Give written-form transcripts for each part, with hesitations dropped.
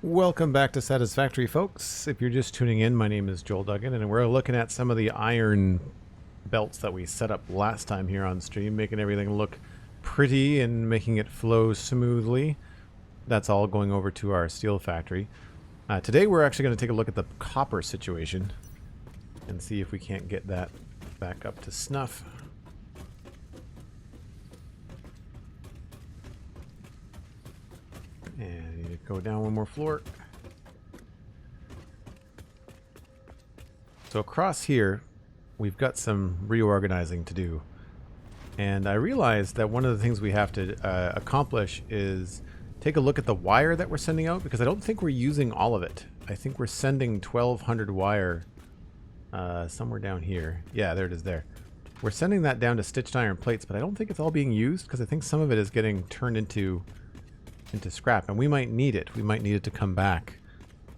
Welcome back to Satisfactory, folks. If you're just tuning in, my name is Joel Duggan, and we're looking at some of the iron belts that we set up last time here on stream, making everything look pretty and making it flow smoothly. That's all going over to our steel factory. Today we're actually going to take a look at the copper situation and see if we can't get that back up to snuff. And you need to go down one more floor. So across here, we've got some reorganizing to do. And I realized that one of the things we have to accomplish is take a look at the wire that we're sending out, because I don't think we're using all of it. I think we're sending 1200 wire somewhere down here. Yeah, there it is there. We're sending that down to stitched iron plates, but I don't think it's all being used because I think some of it is getting turned into scrap, and we might need it. We might need it to come back.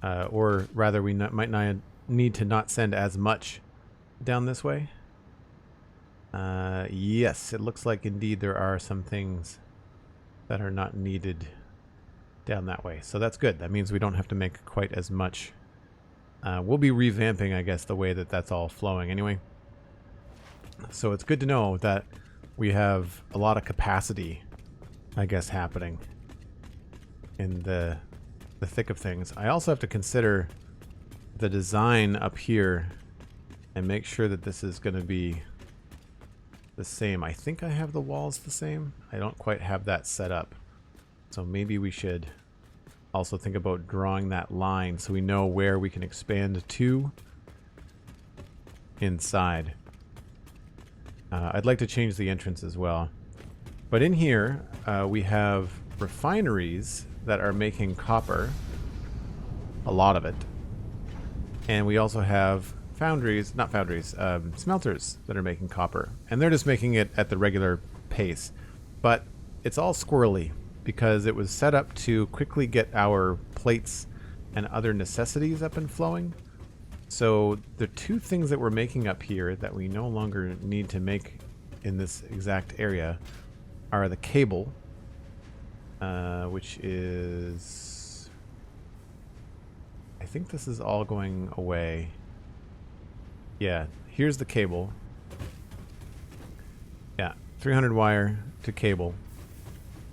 Or rather, we might not need to not send as much down this way. Yes, it looks like indeed there are some things that are not needed down that way. So that's good. That means we don't have to make quite as much. We'll be revamping, I guess, the way that that's all flowing anyway. So it's good to know that we have a lot of capacity, I guess, happening in the thick of things. I also have to consider the design up here and make sure that this is going to be the same. I think I have the walls the same. I don't quite have that set up. So maybe we should also think about drawing that line so we know where we can expand to inside. I'd like to change the entrance as well. But in here, we have refineries that are making copper, a lot of it. And we also have foundries, not foundries, smelters that are making copper. And they're just making it at the regular pace. But it's all squirrely because it was set up to quickly get our plates and other necessities up and flowing. So the two things that we're making up here that we no longer need to make in this exact area are the cable, which is, I think this is all going away. Yeah, here's the cable. Yeah, 300 wire to cable.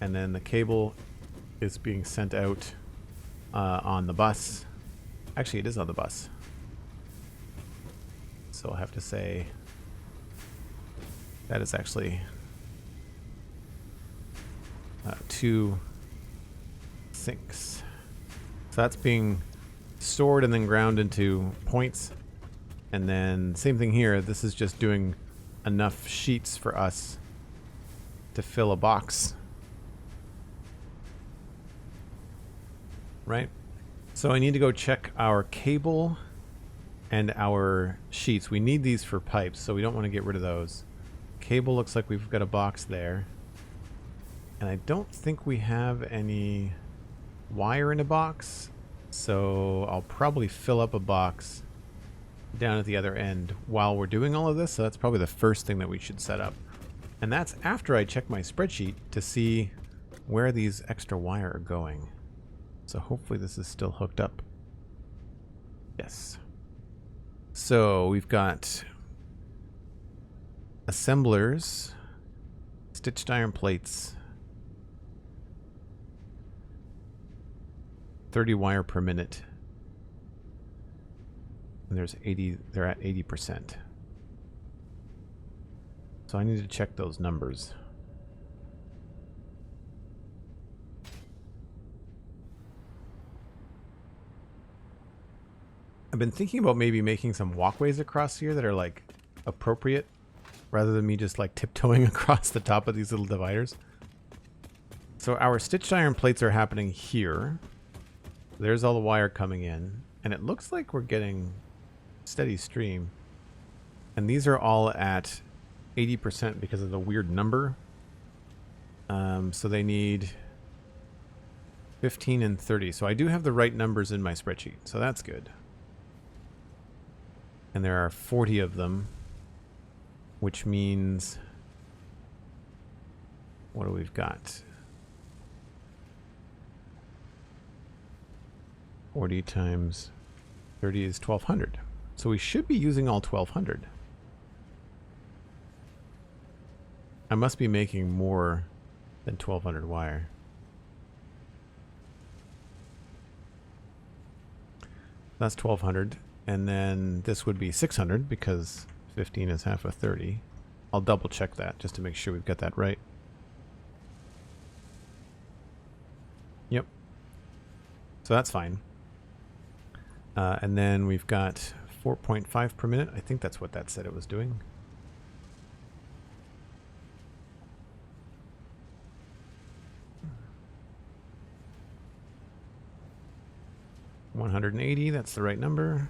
And then the cable is being sent out on the bus. Actually, it is on the bus. So I'll have to say that is actually 2 sinks. So that's being stored and then ground into points. And then same thing here. This is just doing enough sheets for us to fill a box. Right? So I need to go check our cable and our sheets. We need these for pipes, so we don't want to get rid of those. Cable looks like we've got a box there. And I don't think we have any wire in a box, so I'll probably fill up a box down at the other end while we're doing all of this. So that's probably the first thing that we should set up. And that's after I check my spreadsheet to see where these extra wire are going. So hopefully this is still hooked up. Yes. So we've got assemblers, stitched iron plates, 30 wire per minute. And there's 80, they're at 80%. So I need to check those numbers. I've been thinking about maybe making some walkways across here that are like appropriate rather than me just like tiptoeing across the top of these little dividers. So our stitched iron plates are happening here. There's all the wire coming in, and it looks like we're getting steady stream. And these are all at 80% because of the weird number. So they need 15 and 30. So I do have the right numbers in my spreadsheet, so that's good. And there are 40 of them, which means, what do we've got? 40 times 30 is 1200. So we should be using all 1200. I must be making more than 1200 wire. That's 1200. And then this would be 600 because 15 is half of 30. I'll double check that just to make sure we've got that right. Yep. So that's fine. And then we've got 4.5 per minute. I think that's what that said it was doing. $180, that's the right number.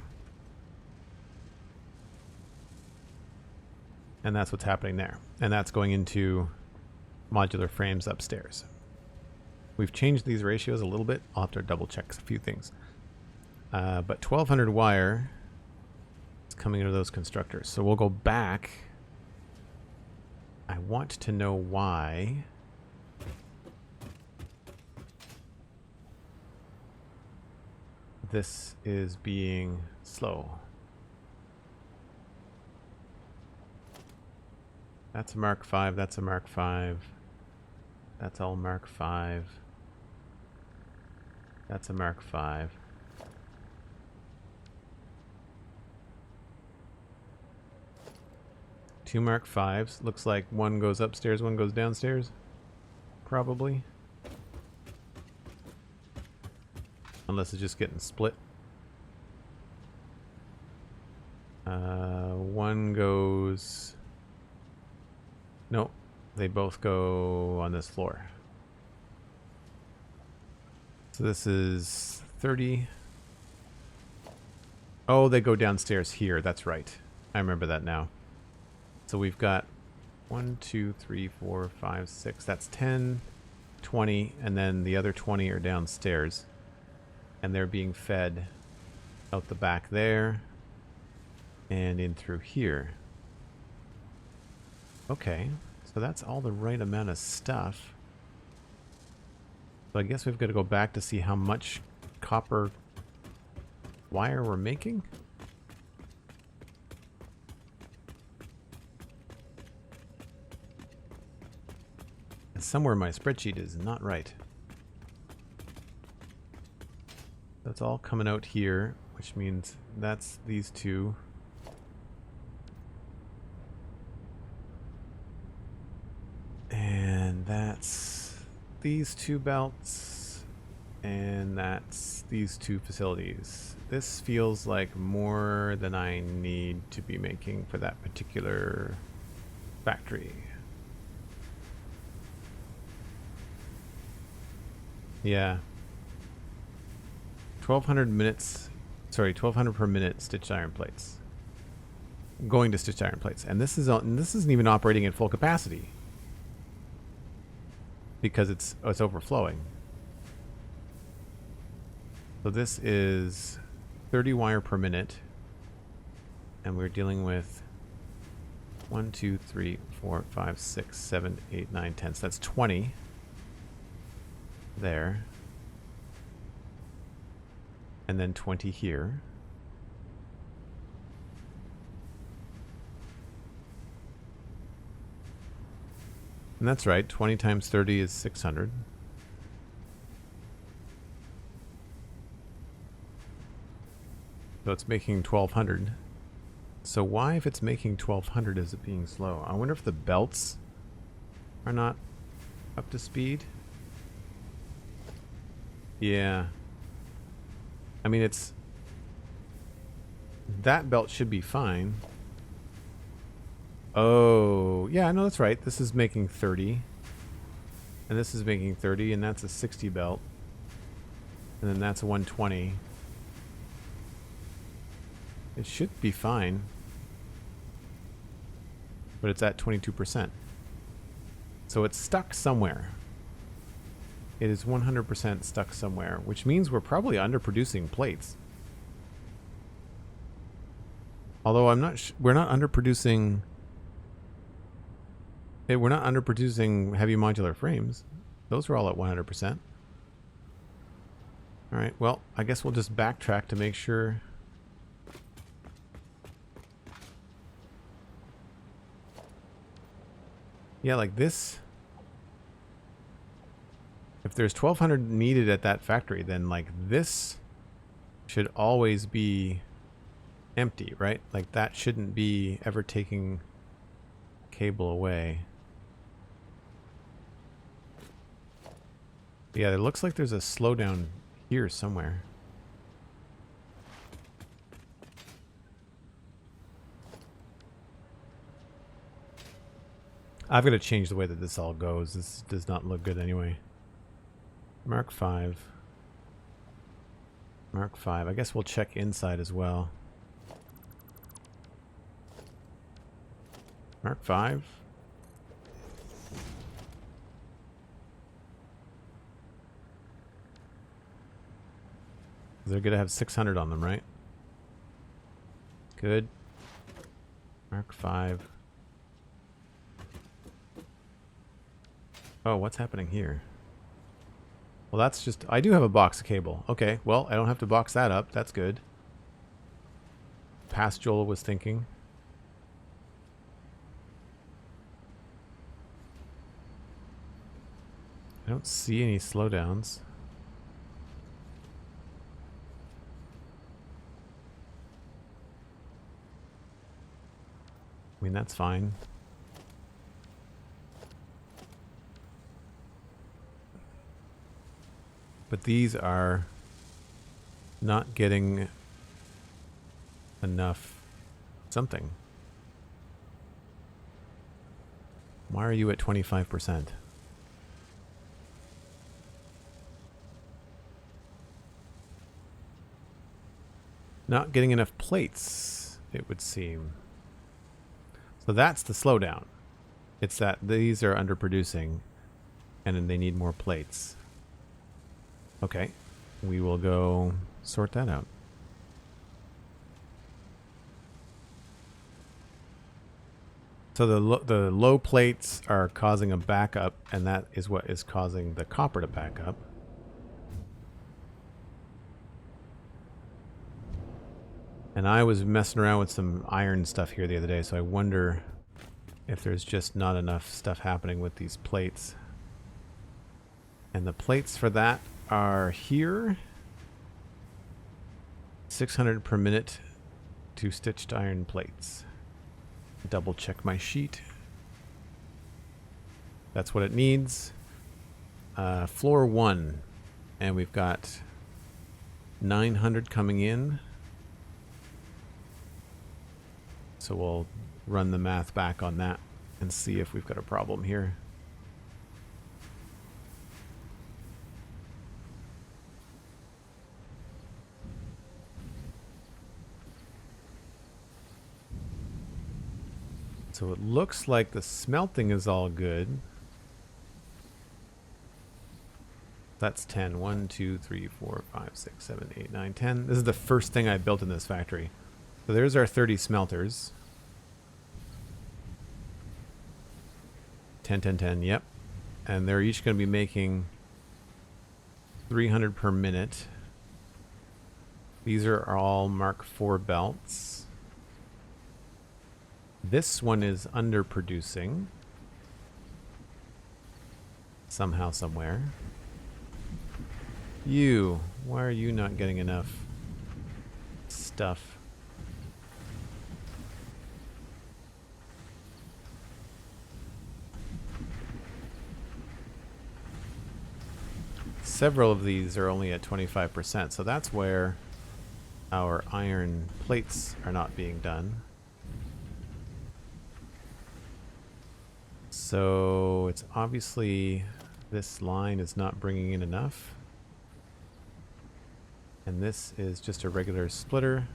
And that's what's happening there. And that's going into modular frames upstairs. We've changed these ratios a little bit. I'll have to double check a few things. But 1200 wire is coming into those constructors. So we'll go back. I want to know why. This is being slow. That's a Mark V, that's a Mark V. That's all Mark V. That's a Mark V. Two Mark Vs. Looks like one goes upstairs, one goes downstairs. Probably. Unless it's just getting split. One goes... No, they both go on this floor. So this is 30. Oh, they go downstairs here. That's right. I remember that now. So we've got 1, 2, 3, 4, 5, 6. That's 10, 20, and then the other 20 are downstairs. And they're being fed out the back there and in through here. Okay, so that's all the right amount of stuff. So I guess we've got to go back to see how much copper wire we're making. And somewhere my spreadsheet is not right. That's all coming out here, which means that's these two. And that's these two belts. And that's these two facilities. This feels like more than I need to be making for that particular factory. Yeah. 1200 minutes, sorry, 1200 per minute stitched iron plates. Going to stitched iron plates. And this isn't even operating at full capacity. Because it's overflowing. So this is 30 wire per minute. And we're dealing with 1, 2, 3, 4, 5, 6, 7, 8, 9, 10. So that's 20 there. And then 20 here. And that's right, 20 times 30 is 600. So it's making 1200. So why, if it's making 1200, is it being slow? I wonder if the belts are not up to speed. Yeah. I mean, it's... That belt should be fine. Oh, yeah, no, that's right. This is making 30. And this is making 30, and that's a 60 belt. And then that's a 120. It should be fine. But it's at 22%. So it's stuck somewhere. It is 100% stuck somewhere, which means we're probably underproducing plates. Although I'm not we're not underproducing heavy modular frames. Those are all at 100%. Alright, well, I guess we'll just backtrack to make sure. Yeah, like this. If there's 1,200 needed at that factory, then like this should always be empty, right? Like that shouldn't be ever taking cable away. Yeah, it looks like there's a slowdown here somewhere. I've got to change the way that this all goes. This does not look good anyway. Mark 5. Mark 5. I guess we'll check inside as well. Mark 5. They're going to have 600 on them, right? Good. Mark 5. Oh, what's happening here? Well, that's just... I do have a box of cable. Okay, well, I don't have to box that up. That's good. Past Joel was thinking. I don't see any slowdowns. I mean, that's fine. But these are not getting enough something. Why are you at 25%? Not getting enough plates, it would seem. So that's the slowdown. It's that these are underproducing and then they need more plates. Okay, we will go sort that out. So the low plates are causing a backup, and that is what is causing the copper to back up. And I was messing around with some iron stuff here the other day, so I wonder if there's just not enough stuff happening with these plates. And the plates for that are here. 600 per minute, 2 stitched iron plates. Double check my sheet. That's what it needs. Floor 1. And we've got 900 coming in. So we'll run the math back on that and see if we've got a problem here. So it looks like the smelting is all good. That's 10. 1, 2, 3, 4, 5, 6, 7, 8, 9, 10. This is the first thing I built in this factory. So there's our 30 smelters. 10, 10, 10, yep. And they're each going to be making 300 per minute. These are all Mark IV belts. This one is underproducing. Somehow, somewhere. You, why are you not getting enough stuff? Several of these are only at 25%, so that's where our iron plates are not being done. So it's obviously this line is not bringing in enough. And this is just a regular splitter.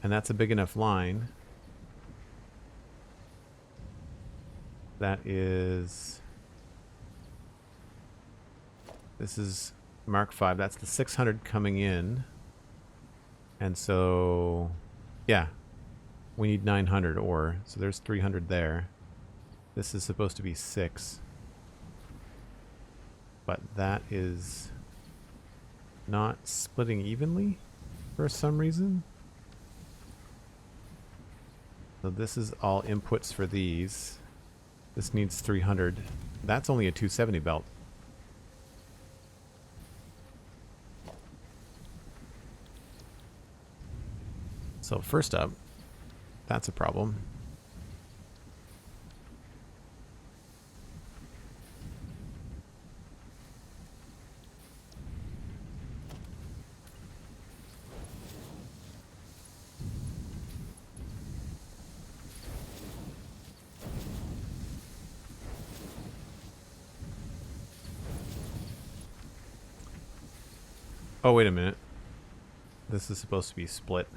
And that's a big enough line. That is... This is Mark V. That's the 600 coming in. And so, yeah, we need 900 ore. So there's 300 there. This is supposed to be 6. but that is not splitting evenly for some reason. So this is all inputs for these. This needs 300. That's only a 270 belt. So first up, that's a problem. Oh, wait a minute. This is supposed to be split.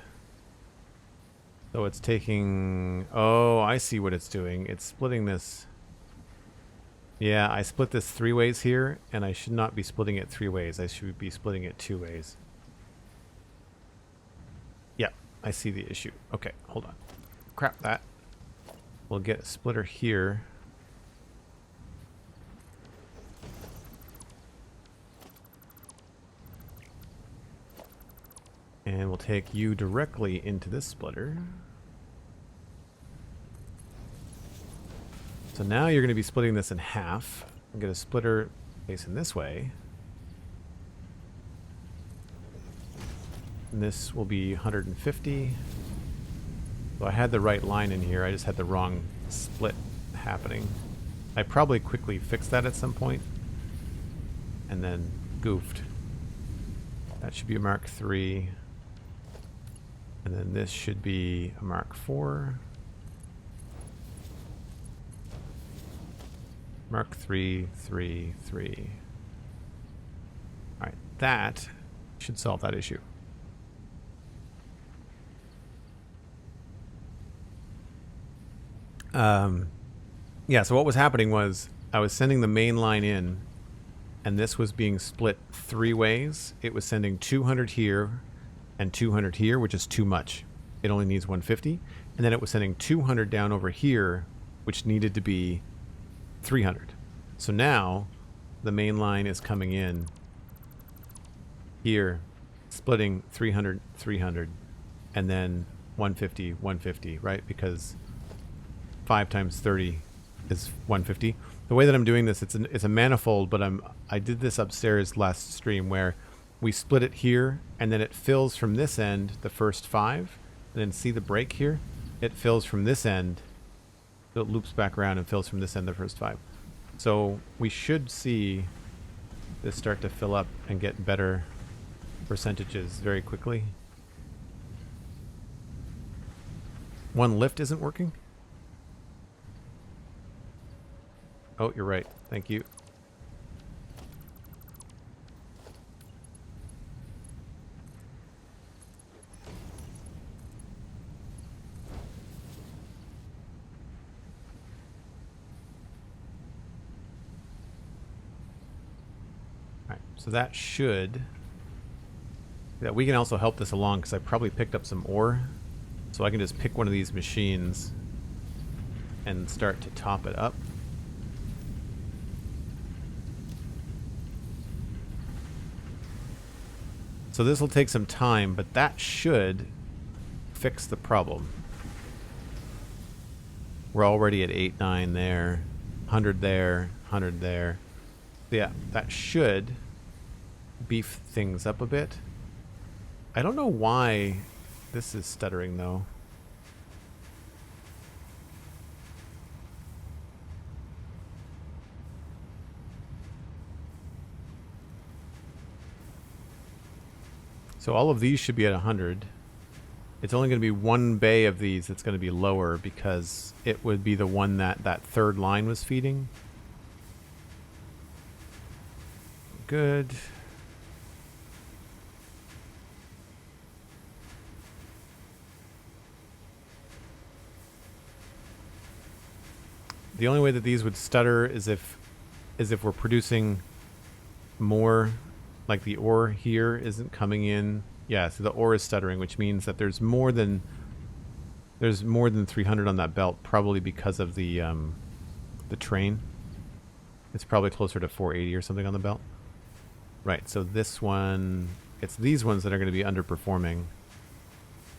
So it's taking... Oh, I see what it's doing. It's splitting this... Yeah, I split this 3 ways here, and I should not be splitting it 3 ways. I should be splitting it 2 ways. Yeah, I see the issue. Okay, hold on. Crap that. We'll get a splitter here. And we'll take you directly into this splitter. So now you're going to be splitting this in half. I'm going to splitter facing this way. And this will be 150. So I had the right line in here. I just had the wrong split happening. I probably quickly fixed that at some point. And then goofed. That should be a Mark III. And then this should be a Mark IV. Mark III, 3, 3. Alright, that should solve that issue. Yeah, so what was happening was I was sending the main line in, and this was being split 3 ways. It was sending 200 here and 200 here, which is too much. It only needs 150. And then it was sending 200 down over here, which needed to be 300. So now the main line is coming in here, splitting 300, 300, and then 150, 150, right? Because 5 times 30 is 150. The way that I'm doing this, it's a manifold, but I did this upstairs last stream where we split it here, and then it fills from this end the first 5, and then see the break here? It fills from this end, so it loops back around and fills from this end the first 5. So we should see this start to fill up and get better percentages very quickly. One lift isn't working? Oh, you're right. Thank you. So that should... Yeah, we can also help this along because I probably picked up some ore. So I can just pick one of these machines and start to top it up. So this will take some time, but that should fix the problem. We're already at 8, 9 there, 100 there, 100 there. So yeah, that should beef things up a bit. I don't know why this is stuttering though. So all of these should be at 100. It's only going to be one bay of these that's going to be lower because it would be the one that third line was feeding. Good. The only way that these would stutter is if we're producing more, like the ore here isn't coming in. Yeah, so the ore is stuttering, which means that there's more than 300 on that belt, probably because of the train. It's probably closer to 480 or something on the belt. Right, so this one, it's these ones that are going to be underperforming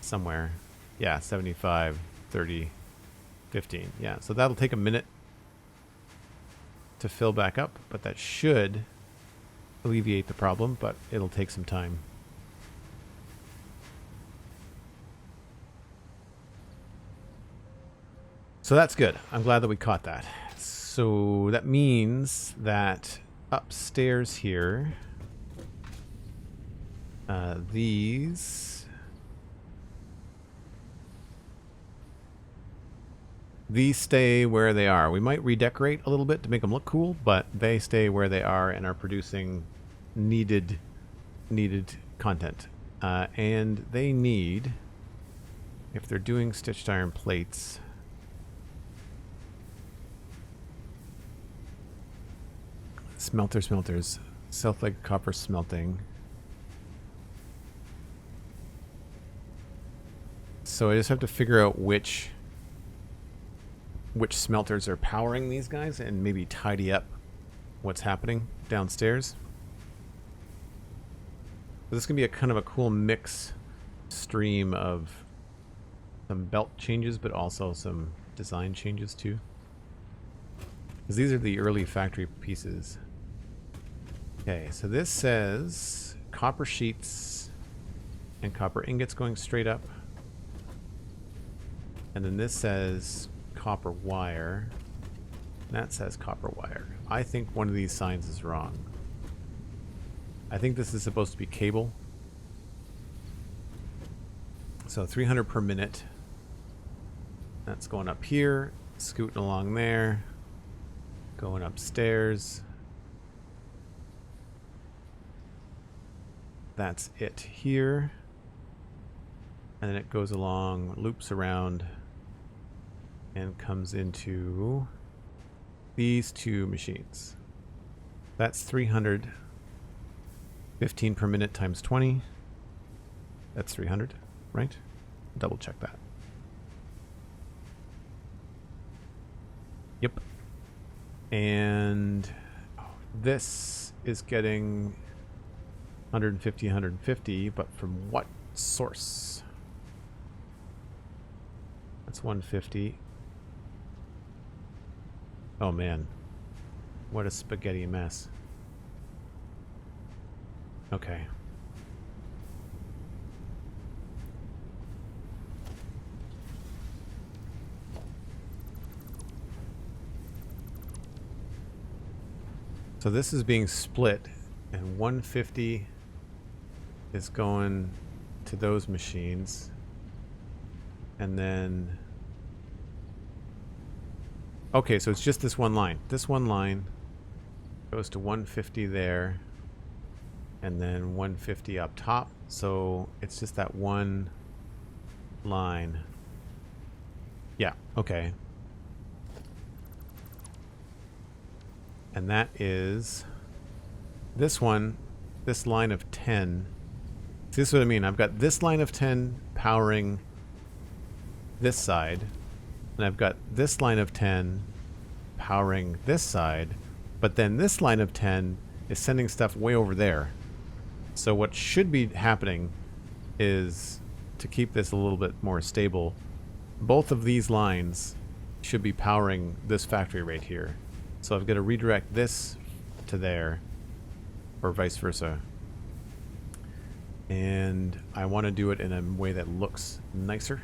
somewhere. Yeah, 75, 30, 15. Yeah, so that'll take a minute to fill back up, but that should alleviate the problem, but it'll take some time. So that's good. I'm glad that we caught that. So that means that upstairs here, these stay where they are. We might redecorate a little bit to make them look cool, but they stay where they are and are producing needed content. And they need, if they're doing stitched iron plates, smelters, South-leg copper smelting. So I just have to figure out which smelters are powering these guys and maybe tidy up what's happening downstairs. So this can be a kind of a cool mix stream of some belt changes, but also some design changes too. Because these are the early factory pieces. Okay, so this says copper sheets and copper ingots going straight up. And then this says copper wire. And that says copper wire. I think one of these signs is wrong. I think this is supposed to be cable. So 300 per minute. That's going up here, scooting along there, going upstairs. That's it here. And then it goes along, loops around, and comes into these two machines. That's 300. 15 per minute times 20. That's 300, right? Double check that. Yep. And this is getting 150, 150, but from what source? That's 150. Oh man, what a spaghetti mess. Okay. So this is being split, and 150 is going to those machines. And then... Okay, so it's just this one line. This one line goes to 150 there, and then 150 up top. So it's just that one line. Yeah, okay. And that is this one, this line of 10. This is what I mean. I've got this line of 10 powering this side, and I've got this line of 10 powering this side, but then this line of 10 is sending stuff way over there. So what should be happening is, to keep this a little bit more stable, both of these lines should be powering this factory right here. So I've got to redirect this to there, or vice versa. And I want to do it in a way that looks nicer.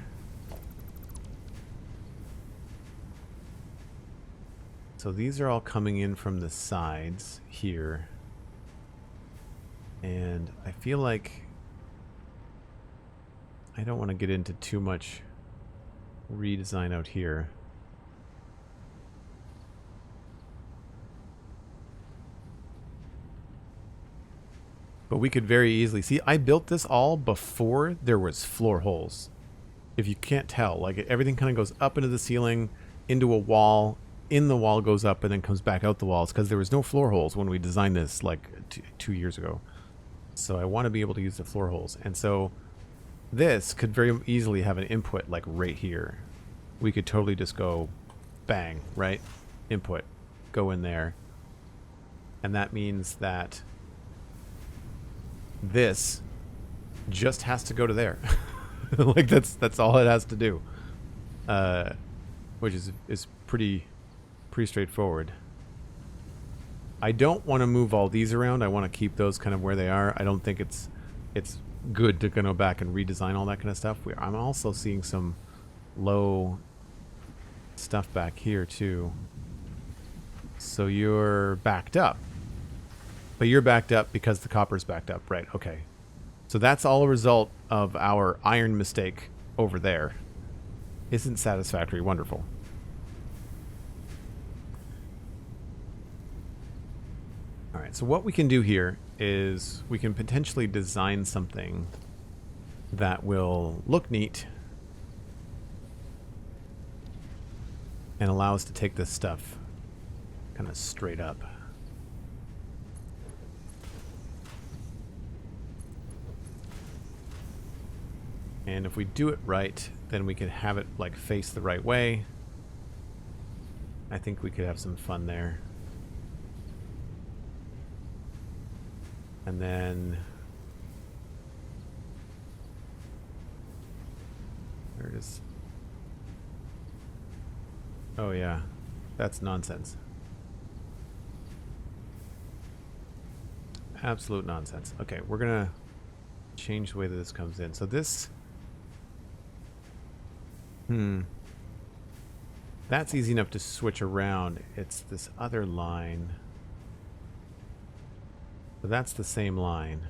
So these are all coming in from the sides here. And I feel like I don't want to get into too much redesign out here. But we could very easily see, I built this all before there was floor holes. If you can't tell, like everything kind of goes up into the ceiling, into a wall, in the wall goes up and then comes back out the walls, because there was no floor holes when we designed this like 2 years ago. So I want to be able to use the floor holes. And so this could very easily have an input like right here. We could totally just go bang, right? Input, go in there. And that means that this just has to go to there. Like that's all it has to do. Which is pretty straightforward. I don't want to move all these around. I want to keep those kind of where they are. I don't think it's good to go back and redesign all that kind of stuff. I'm also seeing some low stuff back here too. So you're backed up. But you're backed up because the copper's backed up. Right, okay. So that's all a result of our iron mistake over there. Isn't satisfactory wonderful? Alright, so what we can do here is we can potentially design something that will look neat and allow us to take this stuff kind of straight up. And if we do it right, then we can have it like face the right way. I think we could have some fun there. And then there it is. Oh yeah, that's nonsense. Absolute nonsense. Okay, we're gonna change the way that this comes in. So this, that's easy enough to switch around. It's this other line. So that's the same line.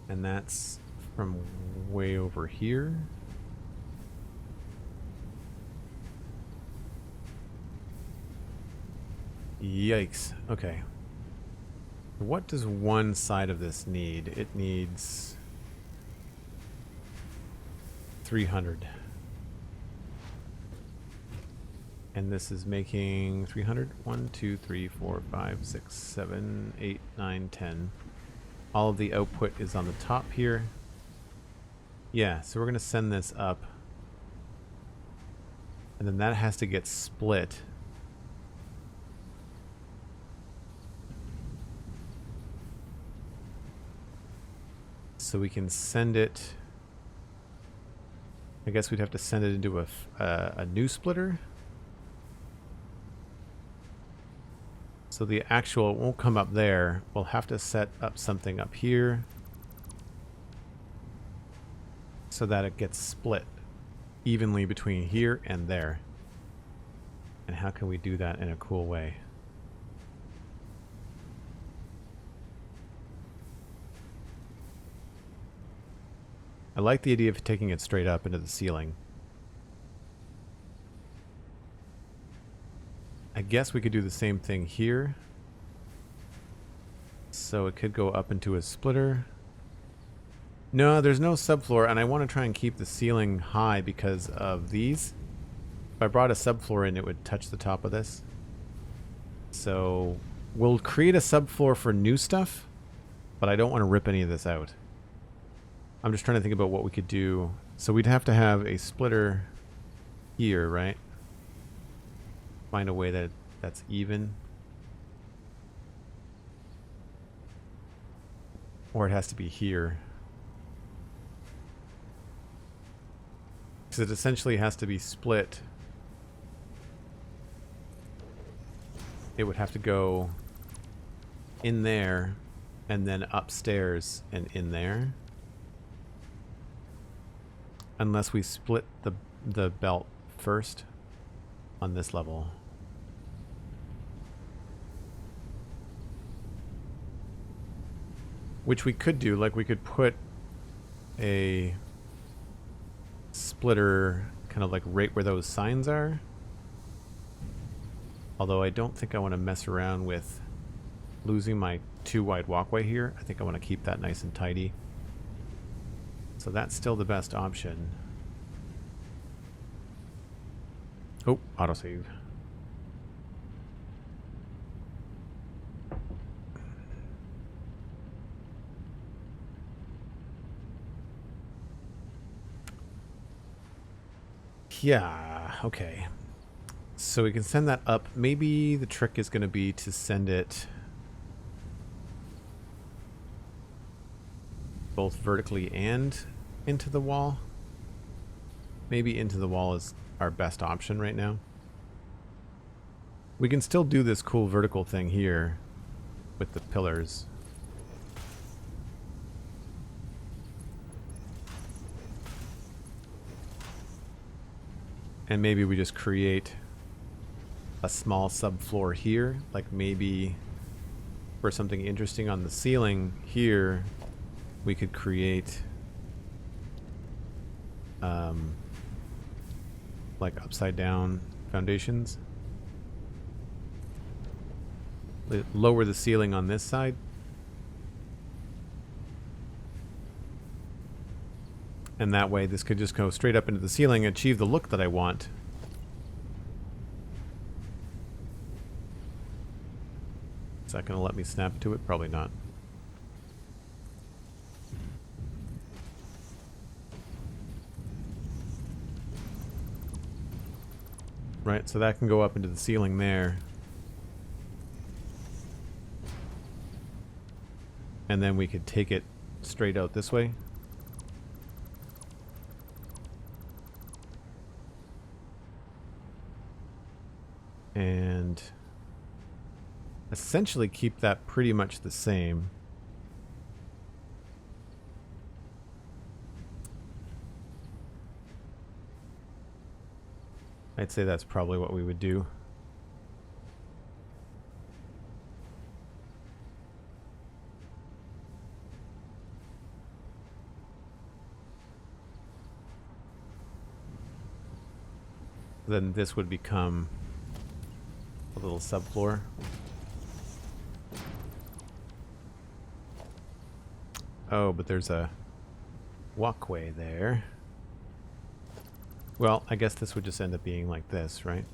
And that's from way over here. Yikes. Okay. What does one side of this need? It needs 300. And this is making 300. 1, 2, 3, 4, 5, 6, 7, 8, 9, 10. All of the output is on the top here. Yeah, so we're going to send this up. And then that has to get split. So we can send it. I guess we'd have to send it into a new splitter. So the actual won't come up there. We'll have to set up something up here so that it gets split evenly between here and there. And how can we do that in a cool way? I like the idea of taking it straight up into the ceiling. I guess we could do the same thing here. So it could go up into a splitter. No, there's no subfloor, and I want to try and keep the ceiling high because of these. If I brought a subfloor in, it would touch the top of this. So we'll create a subfloor for new stuff, but I don't want to rip any of this out. I'm just trying to think about what we could do. So we'd have to have a splitter here, right? Find a way that's even. Or it has to be here. Because it essentially has to be split. It would have to go in there and then upstairs and in there. Unless we split the belt first on this level. Which we could do, like we could put a splitter kind of like right where those signs are. Although I don't think I want to mess around with losing my too wide walkway here. I think I want to keep that nice and tidy. So that's still the best option. Oh, autosave. Yeah, okay. So we can send that up. Maybe the trick is going to be to send it both vertically and into the wall. Maybe into the wall is our best option right now. We can still do this cool vertical thing here with the pillars. And maybe we just create a small subfloor here, like maybe for something interesting on the ceiling here, we could create like upside down foundations. Lower the ceiling on this side. And that way this could just go straight up into the ceiling and achieve the look that I want. Is that going to let me snap to it? Probably not. Right, so that can go up into the ceiling there. And then we could take it straight out this way. And essentially keep that pretty much the same. I'd say that's probably what we would do. Then this would become a little subfloor. Oh, but there's a walkway there. Well, I guess this would just end up being like this, right?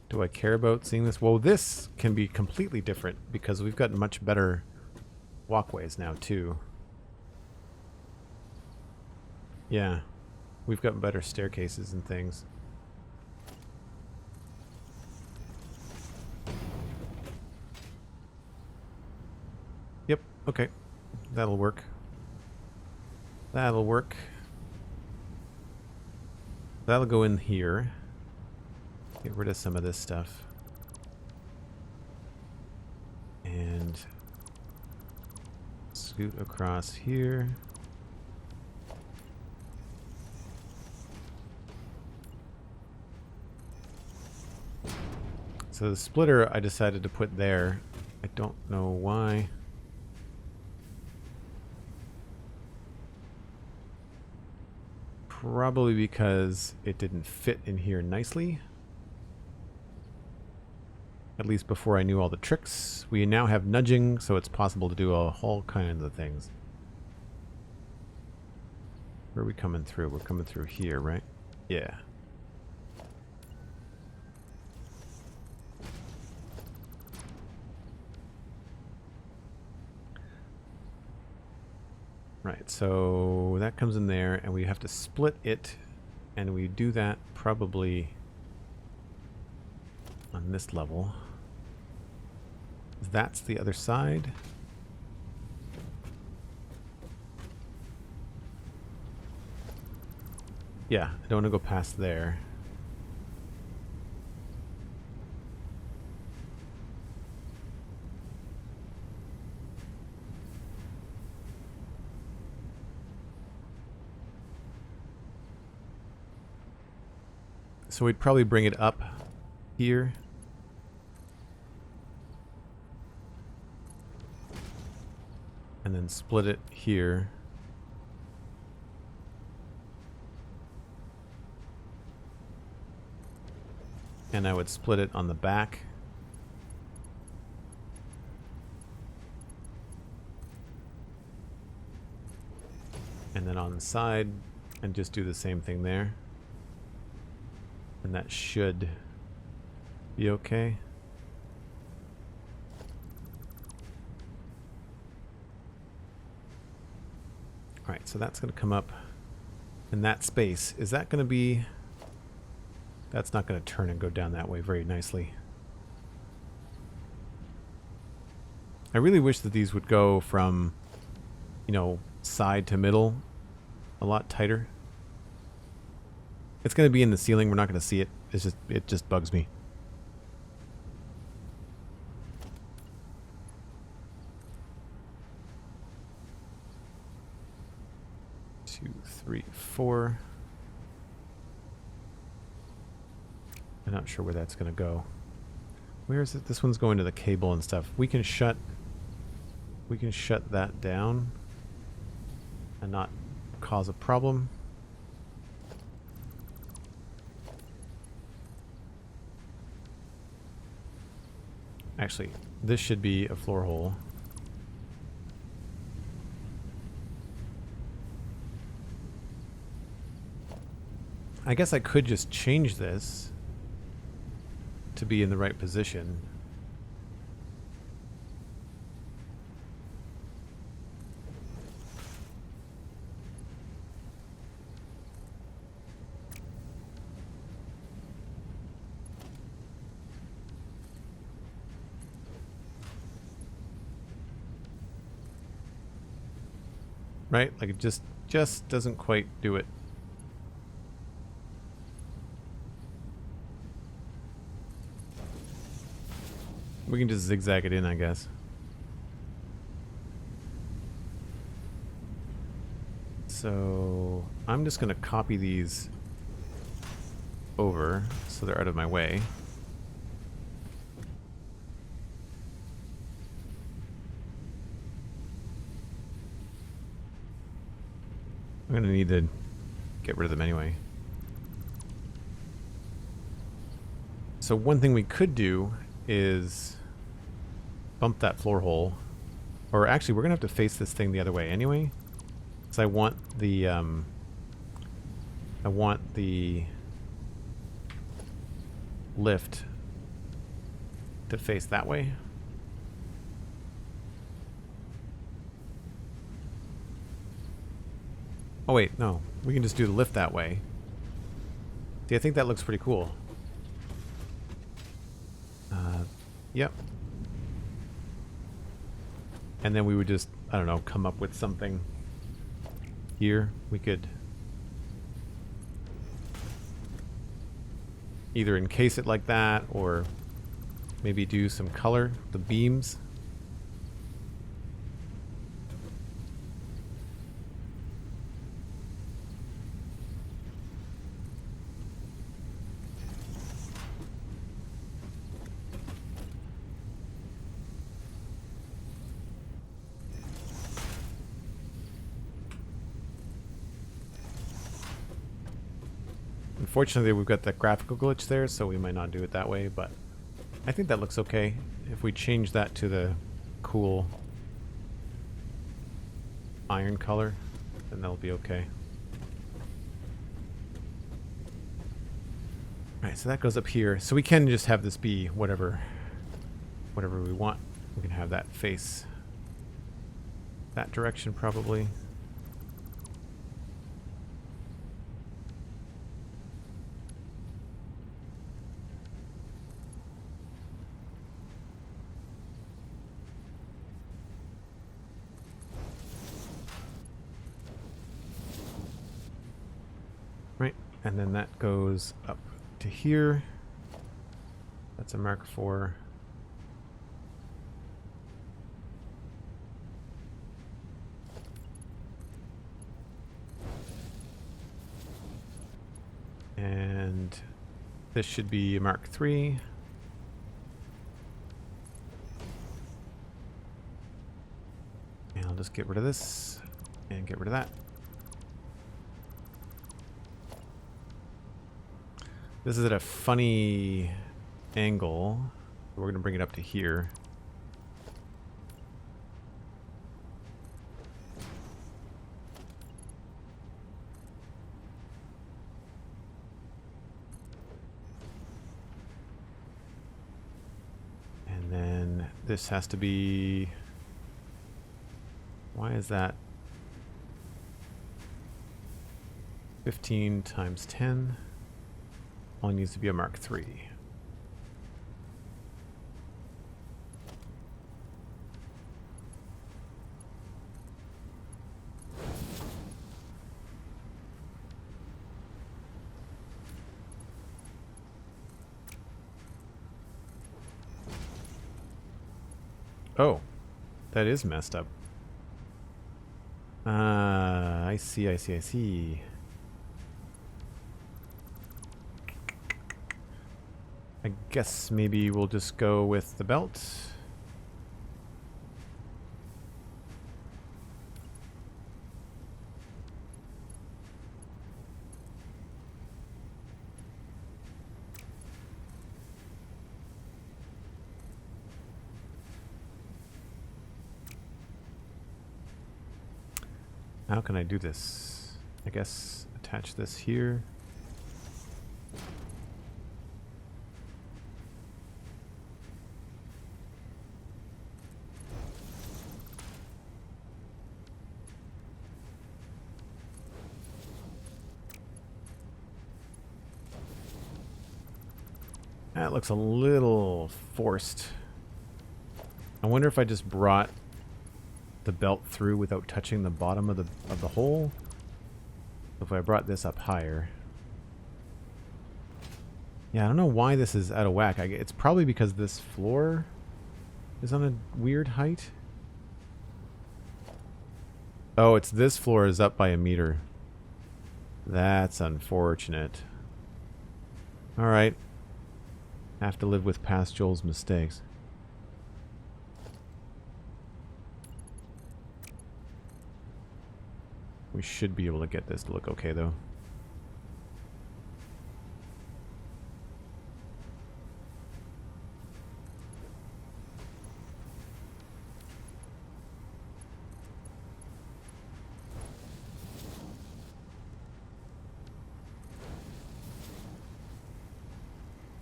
Do I care about seeing this? Well, this can be completely different because we've got much better walkways now, too. Yeah, we've got better staircases and things. Yep, okay. That'll work. That'll work. That'll go in here. Get rid of some of this stuff. And scoot across here. So the splitter I decided to put there. I don't know why. Probably because it didn't fit in here nicely. At least before I knew all the tricks. We now have nudging, so it's possible to do a whole kind of things. Where are we coming through? We're coming through here, right? Yeah. Right, so that comes in there, and we have to split it, and we do that probably on this level. That's the other side. Yeah, I don't want to go past there. So we'd probably bring it up here. And then split it here. And I would split it on the back. And then on the side, and just do the same thing there. And that should be okay. Alright, so that's going to come up in that space. Is that going to be... That's not going to turn and go down that way very nicely. I really wish that these would go from, you know, side to middle a lot tighter. It's going to be in the ceiling. We're not going to see it. It just bugs me. Two, three, four. I'm not sure where that's going to go. Where is it? This one's going to the cable and stuff. We can shut that down and not cause a problem. Actually, this should be a floor hole. I guess I could just change this to be in the right position. Right? Like it just doesn't quite do it. We can just zigzag it in, I guess. So I'm just going to copy these over so they're out of my way. I'm going to need to get rid of them anyway. So one thing we could do is bump that floor hole. Or actually, we're going to have to face this thing the other way anyway. Because I want the lift to face that way. Oh wait, no. We can just do the lift that way. See, I think that looks pretty cool. Yep. And then we would just, I don't know, come up with something here. We could either encase it like that or maybe do some color, the beams. Unfortunately, we've got that graphical glitch there, so we might not do it that way, but I think that looks okay. If we change that to the cool iron color, then that'll be okay. Alright, so that goes up here. So we can just have this be whatever we want. We can have that face that direction probably. Right, and then that goes up to here. That's a mark 4. And this should be a mark 3. And I'll just get rid of this and get rid of that. This is at a funny angle. We're going to bring it up to here. And then this has to be... Why is that 15 times 10. Only needs to be a Mark III. Oh, that is messed up. I see. I guess maybe we'll just go with the belt. How can I do this? I guess attach this here. That looks a little forced. I wonder if I just brought the belt through without touching the bottom of the hole. If I brought this up higher. Yeah, I don't know why this is out of whack. It's probably because this floor is on a weird height. Oh, it's this floor is up by a meter. That's unfortunate. Alright. Have to live with past Joel's mistakes. We should be able to get this to look okay, though.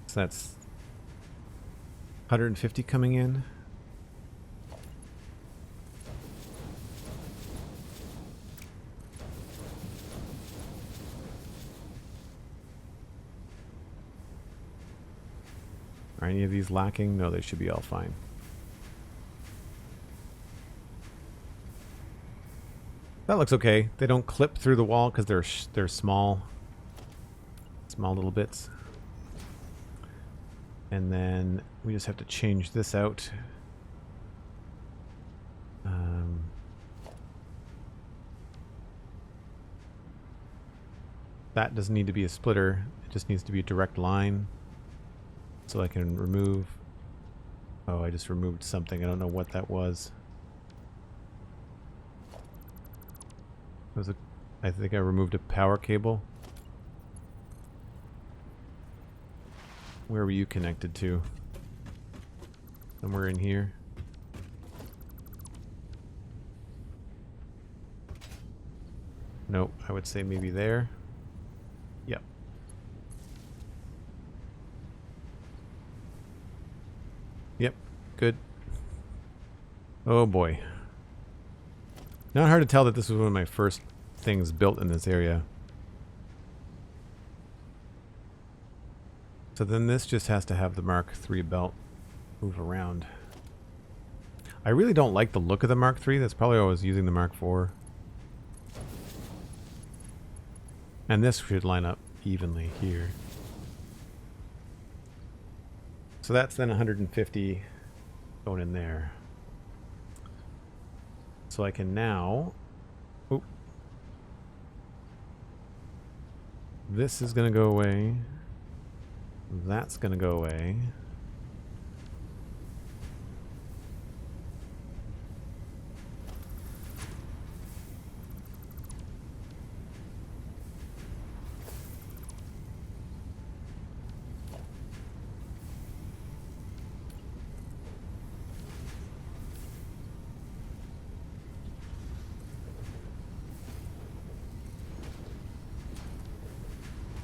So that's 150 coming in. Are any of these lacking? No, they should be all fine. That looks okay. They don't clip through the wall because they're small little bits. And then we just have to change this out. That doesn't need to be a splitter. It just needs to be a direct line. So I can remove... Oh, I just removed something. I don't know what that was. I think I removed a power cable. Where were you connected to? Somewhere in here. Nope, I would say maybe there. Yep. Yep, good. Oh boy. Not hard to tell that this was one of my first things built in this area. So then this just has to have the Mark III belt move around. I really don't like the look of the Mark III. That's probably why I was using the Mark IV. And this should line up evenly here. So that's then 150 going in there. So I can now... Oop. This is going to go away. That's going to go away.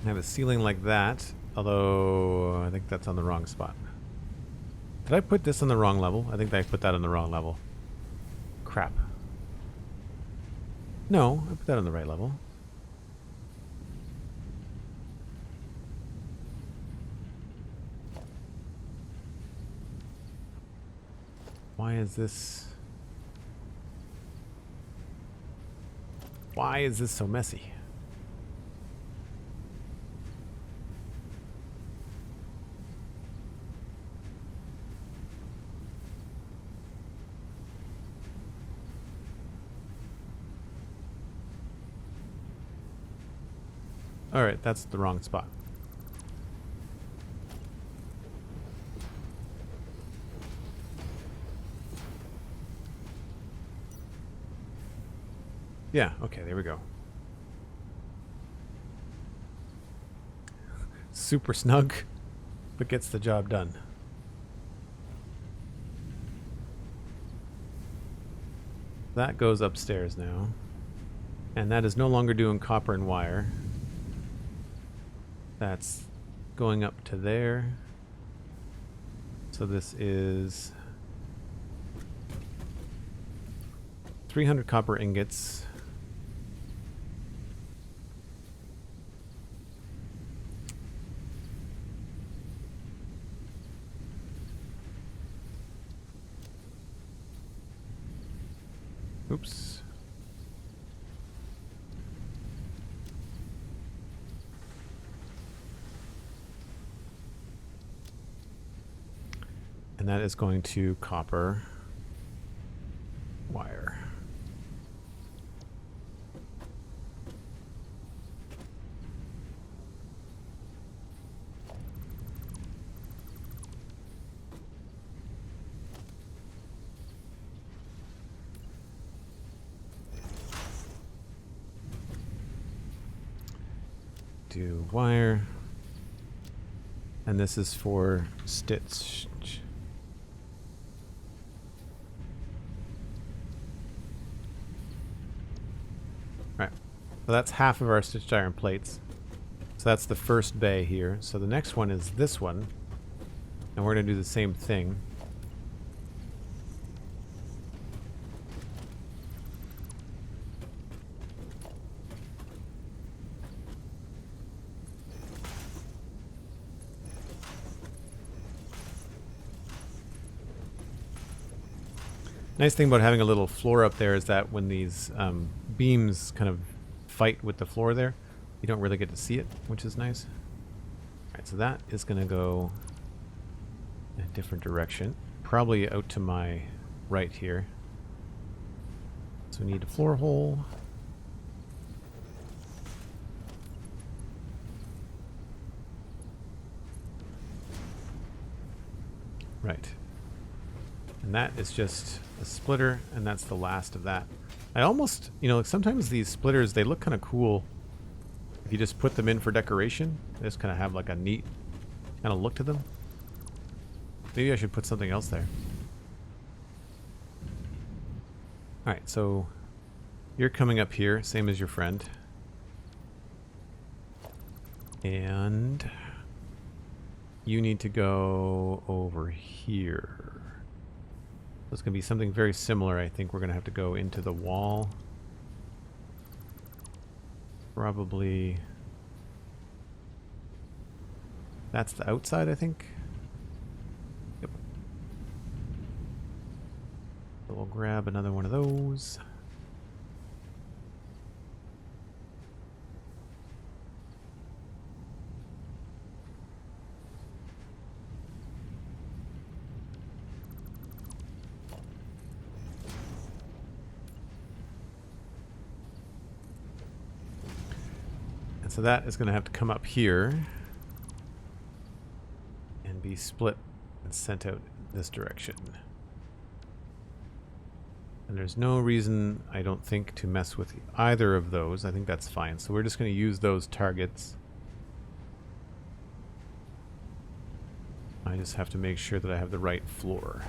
I have a ceiling like that. Although, I think that's on the wrong spot. Did I put this on the wrong level? I think I put that on the wrong level. Crap. No, I put that on the right level. Why is this... Why is this so messy? Alright, that's the wrong spot. Yeah, okay, there we go. Super snug, but gets the job done. That goes upstairs now. And that is no longer doing copper and wire. That's going up to there. So this is 300 copper ingots. Oops. And that is going to copper wire. Do wire. And this is for stitch. Right. So that's half of our stitched iron plates. So that's the first bay here. So the next one is this one. And we're going to do the same thing. Nice thing about having a little floor up there is that when these beams kind of fight with the floor there, you don't really get to see it, which is nice. Alright, so that is going to go in a different direction. Probably out to my right here. So we need a floor hole. Right. And that is just a splitter, and that's the last of that. I almost, you know, sometimes these splitters, they look kind of cool if you just put them in for decoration. They just kind of have like a neat kind of look to them. Maybe I should put something else there. Alright, so you're coming up here, same as your friend. And you need to go over here. It's going to be something very similar. I think we're going to have to go into the wall. Probably... That's the outside, I think. Yep. So we'll grab another one of those. So that is going to have to come up here and be split and sent out this direction. And there's no reason, I don't think, to mess with either of those. I think that's fine. So we're just going to use those targets. I just have to make sure that I have the right floor.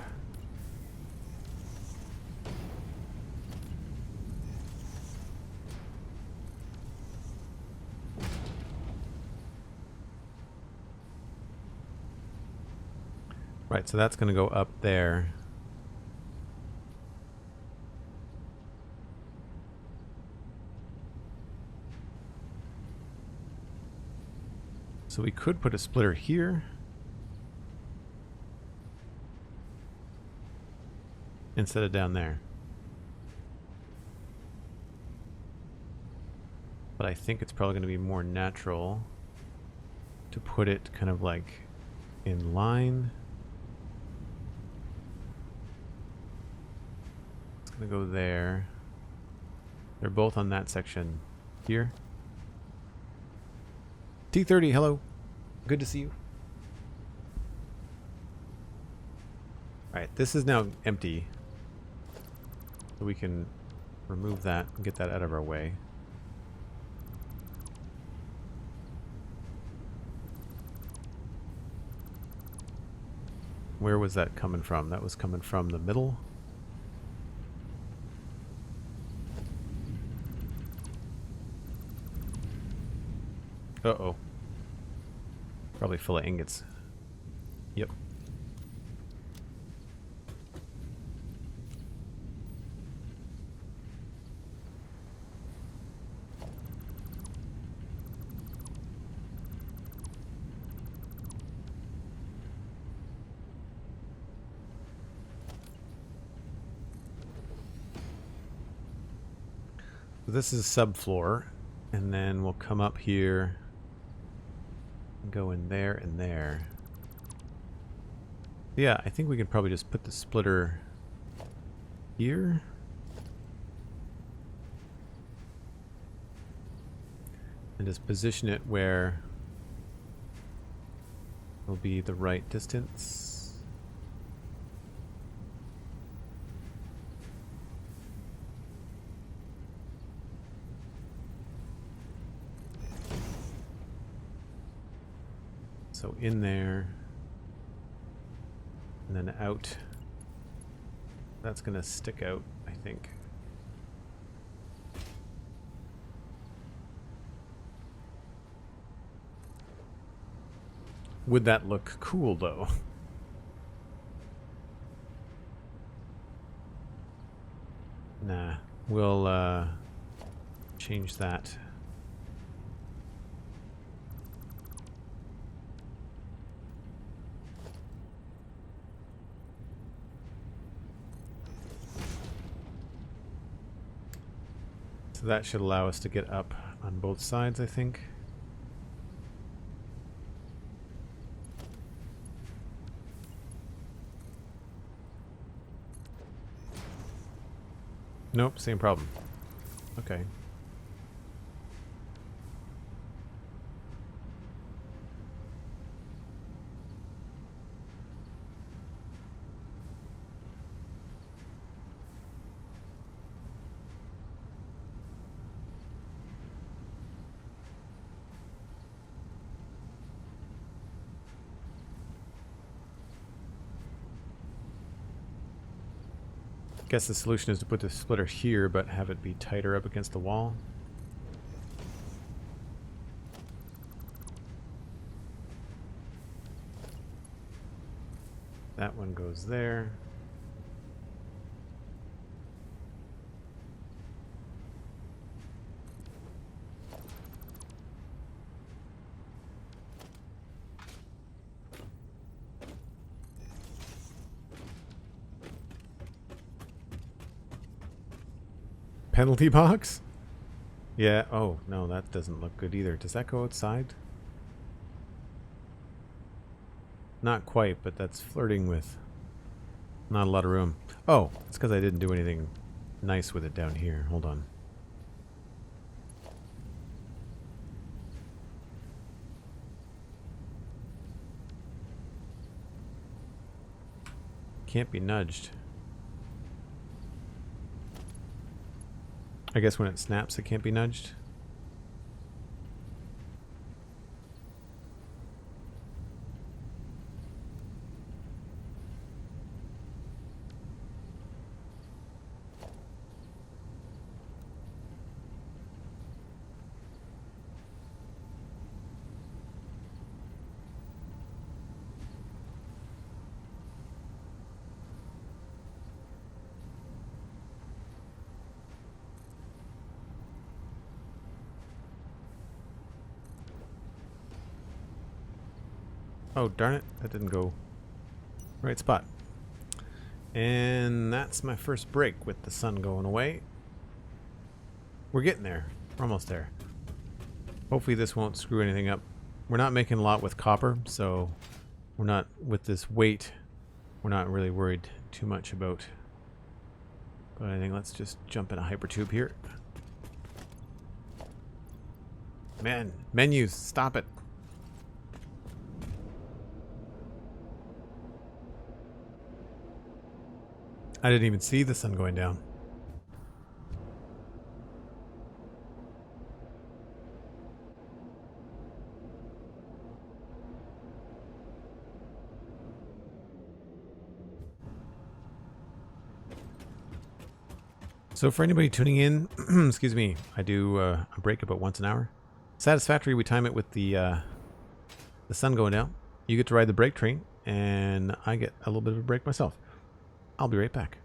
Right, so that's going to go up there. So we could put a splitter here. instead of down there. But I think it's probably going to be more natural to put it kind of like in line. It's going to go there. They're both on that section here. T30, hello. Good to see you. Alright, this is now empty. So we can remove that and get that out of our way. Where was that coming from? That was coming from the middle. Uh-oh. Probably full of ingots. Yep. This is subfloor, and then we'll come up here and go in there and there. Yeah, I think we could probably just put the splitter here. And just position it where will be the right distance. So in there, and then out. That's going to stick out, I think. Would that look cool, though? Nah, we'll change that. So that should allow us to get up on both sides, I think. Nope, same problem. Okay. Guess the solution is to put the splitter here, but have it be tighter up against the wall. That one goes there. Penalty box? Yeah, oh, no, that doesn't look good either. Does that go outside? Not quite, but that's flirting with not a lot of room. Oh, it's because I didn't do anything nice with it down here. Hold on. Can't be nudged. I guess when it snaps, it can't be nudged. Oh, darn it. That didn't go right spot. And that's my first break with the sun going away. We're getting there. We're almost there. Hopefully this won't screw anything up. We're not making a lot with copper, so we're not, with this weight, we're not really worried too much about. But I think let's just jump in a hypertube here. Man, menus, stop it. I didn't even see the sun going down. So for anybody tuning in, excuse me, I do a break about once an hour. Satisfactory, we time it with the sun going down. You get to ride the break train, and I get a little bit of a break myself. I'll be right back.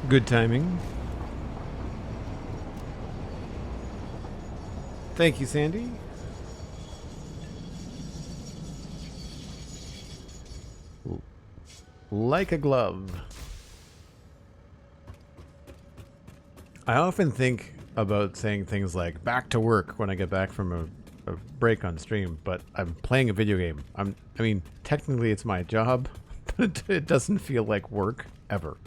Good timing. Thank you, Sandy. Like a glove. I often think about saying things like back to work when I get back from a break on stream, but I'm playing a video game. I mean, technically it's my job, but it doesn't feel like work ever.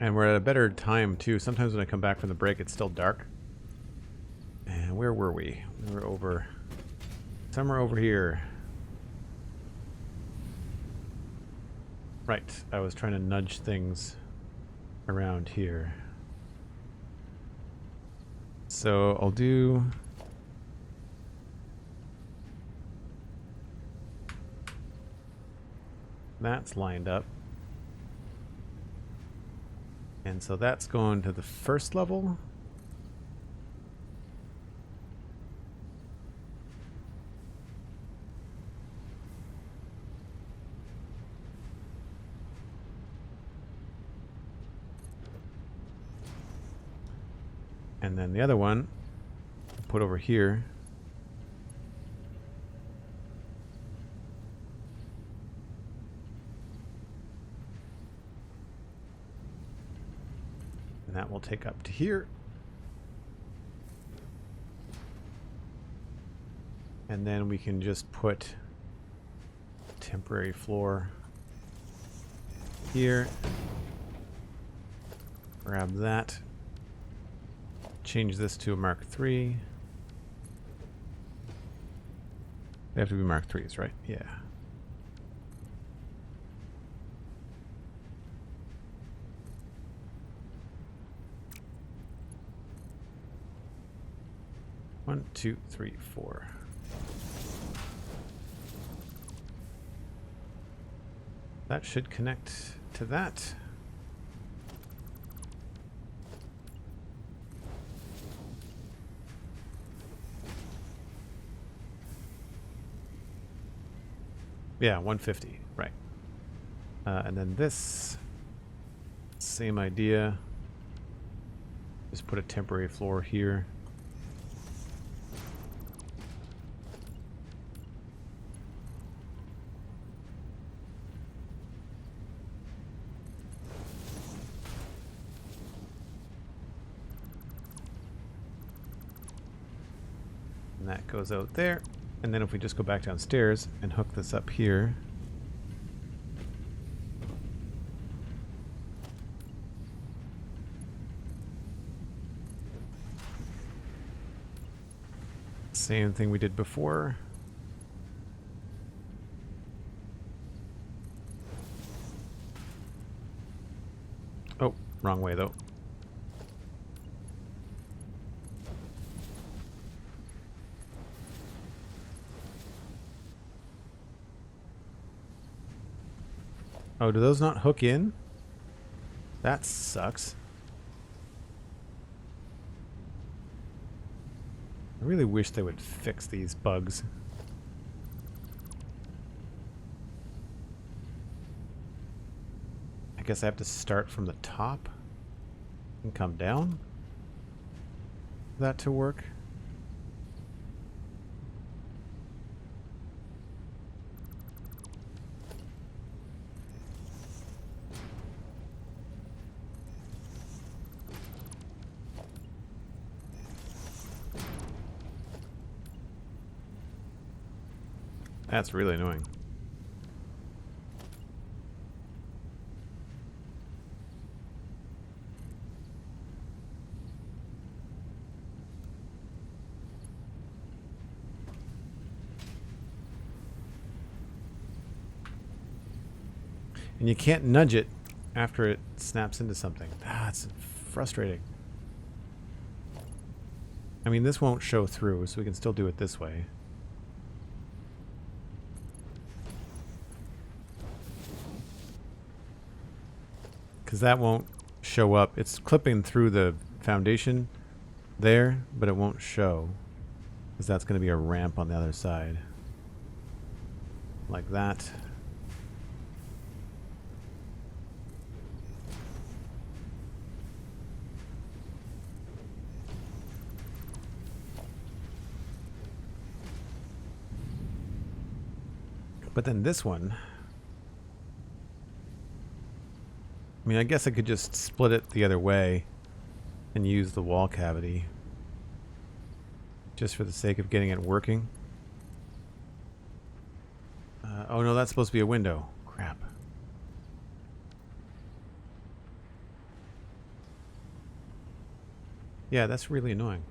And we're at a better time too. Sometimes when I come back from the break, it's still dark. And where were we? We were over somewhere over here. Right. I was trying to nudge things around here. So I'll do that's lined up. And so that's going to the first level. And then the other one, I'll put over here. And that will take up to here. And then we can just put a temporary floor here. Grab that. Change this to a Mark III. They have to be Mark IIIs, right? Yeah. One, two, three, four. That should connect to that. Yeah, 150, right. And then this, same idea. Just put a temporary floor here. And that goes out there. And then if we just go back downstairs and hook this up here. Same thing we did before. Oh, wrong way though. Oh, do those not hook in? That sucks. I really wish they would fix these bugs. I guess I have to start from the top and come down for that to work. That's really annoying. And you can't nudge it after it snaps into something. That's frustrating. I mean, this won't show through, so we can still do it this way. Because that won't show up. It's clipping through the foundation there, but it won't show because that's going to be a ramp on the other side. Like that. But then this one, I mean, I guess I could just split it the other way and use the wall cavity just for the sake of getting it working. Oh no, that's supposed to be a window. Crap. Yeah, that's really annoying.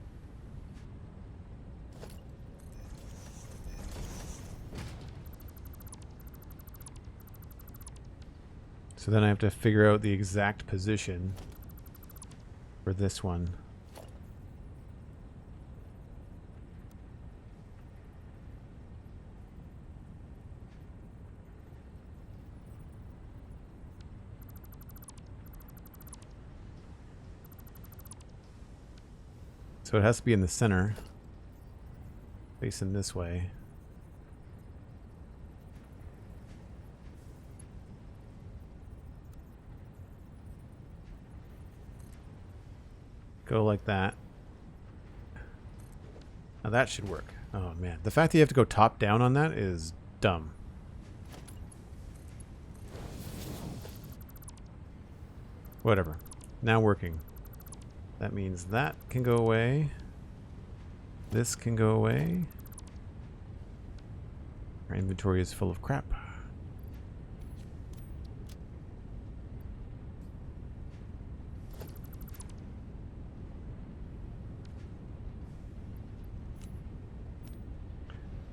So then I have to figure out the exact position for this one. So it has to be in the center, facing this way. Go like that. Now that should work. Oh man, the fact that you have to go top down on that is dumb. Whatever. Now working. That means that can go away. This can go away. Our inventory is full of crap.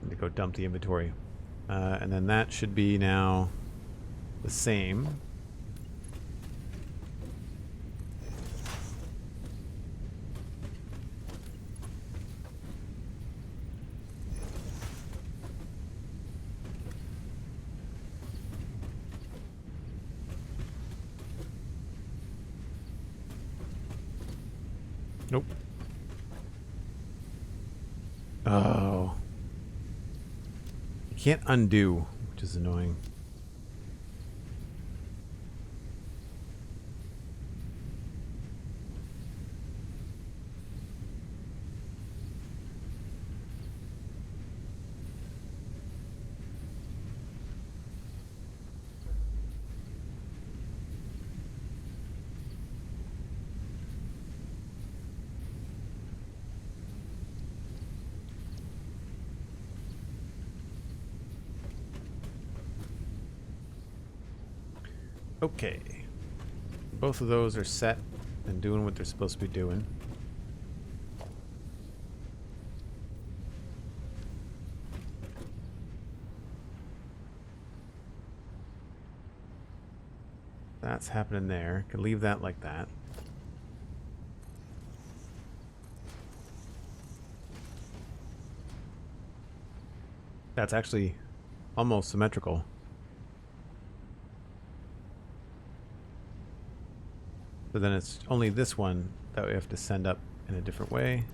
Need to go dump the inventory. And then that should be now the same. Nope. Oh. You can't undo, which is annoying. Okay. Both of those are set and doing what they're supposed to be doing. That's happening there. Could leave that like that. That's actually almost symmetrical. So then it's only this one that we have to send up in a different way.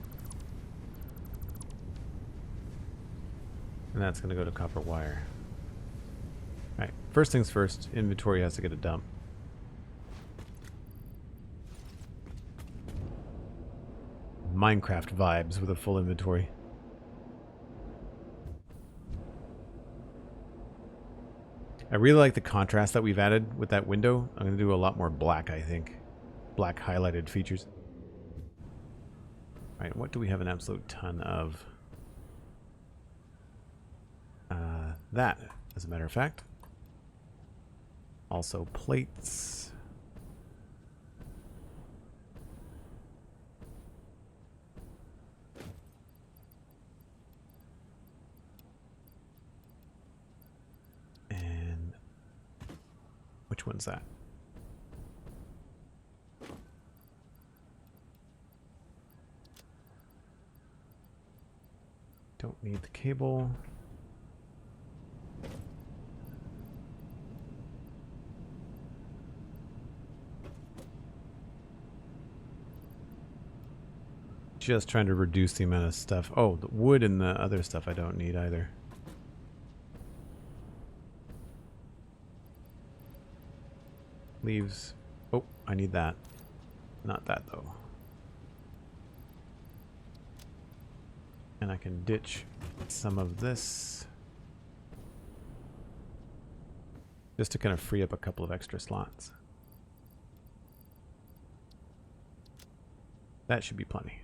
And that's going to go to copper wire. Alright, first things first, inventory has to get a dump. Minecraft vibes with a full inventory. I really like the contrast that we've added with that window. I'm going to do a lot more black, I think. Black highlighted features. Alright, what do we have an absolute ton of? That, as a matter of fact. Also plates. And which one's that? Don't need the cable. just trying to reduce the amount of stuff. Oh, the wood and the other stuff I don't need either. Leaves. Oh, I need that. Not that, though. And I can ditch some of this. Just to kind of free up a couple of extra slots. That should be plenty.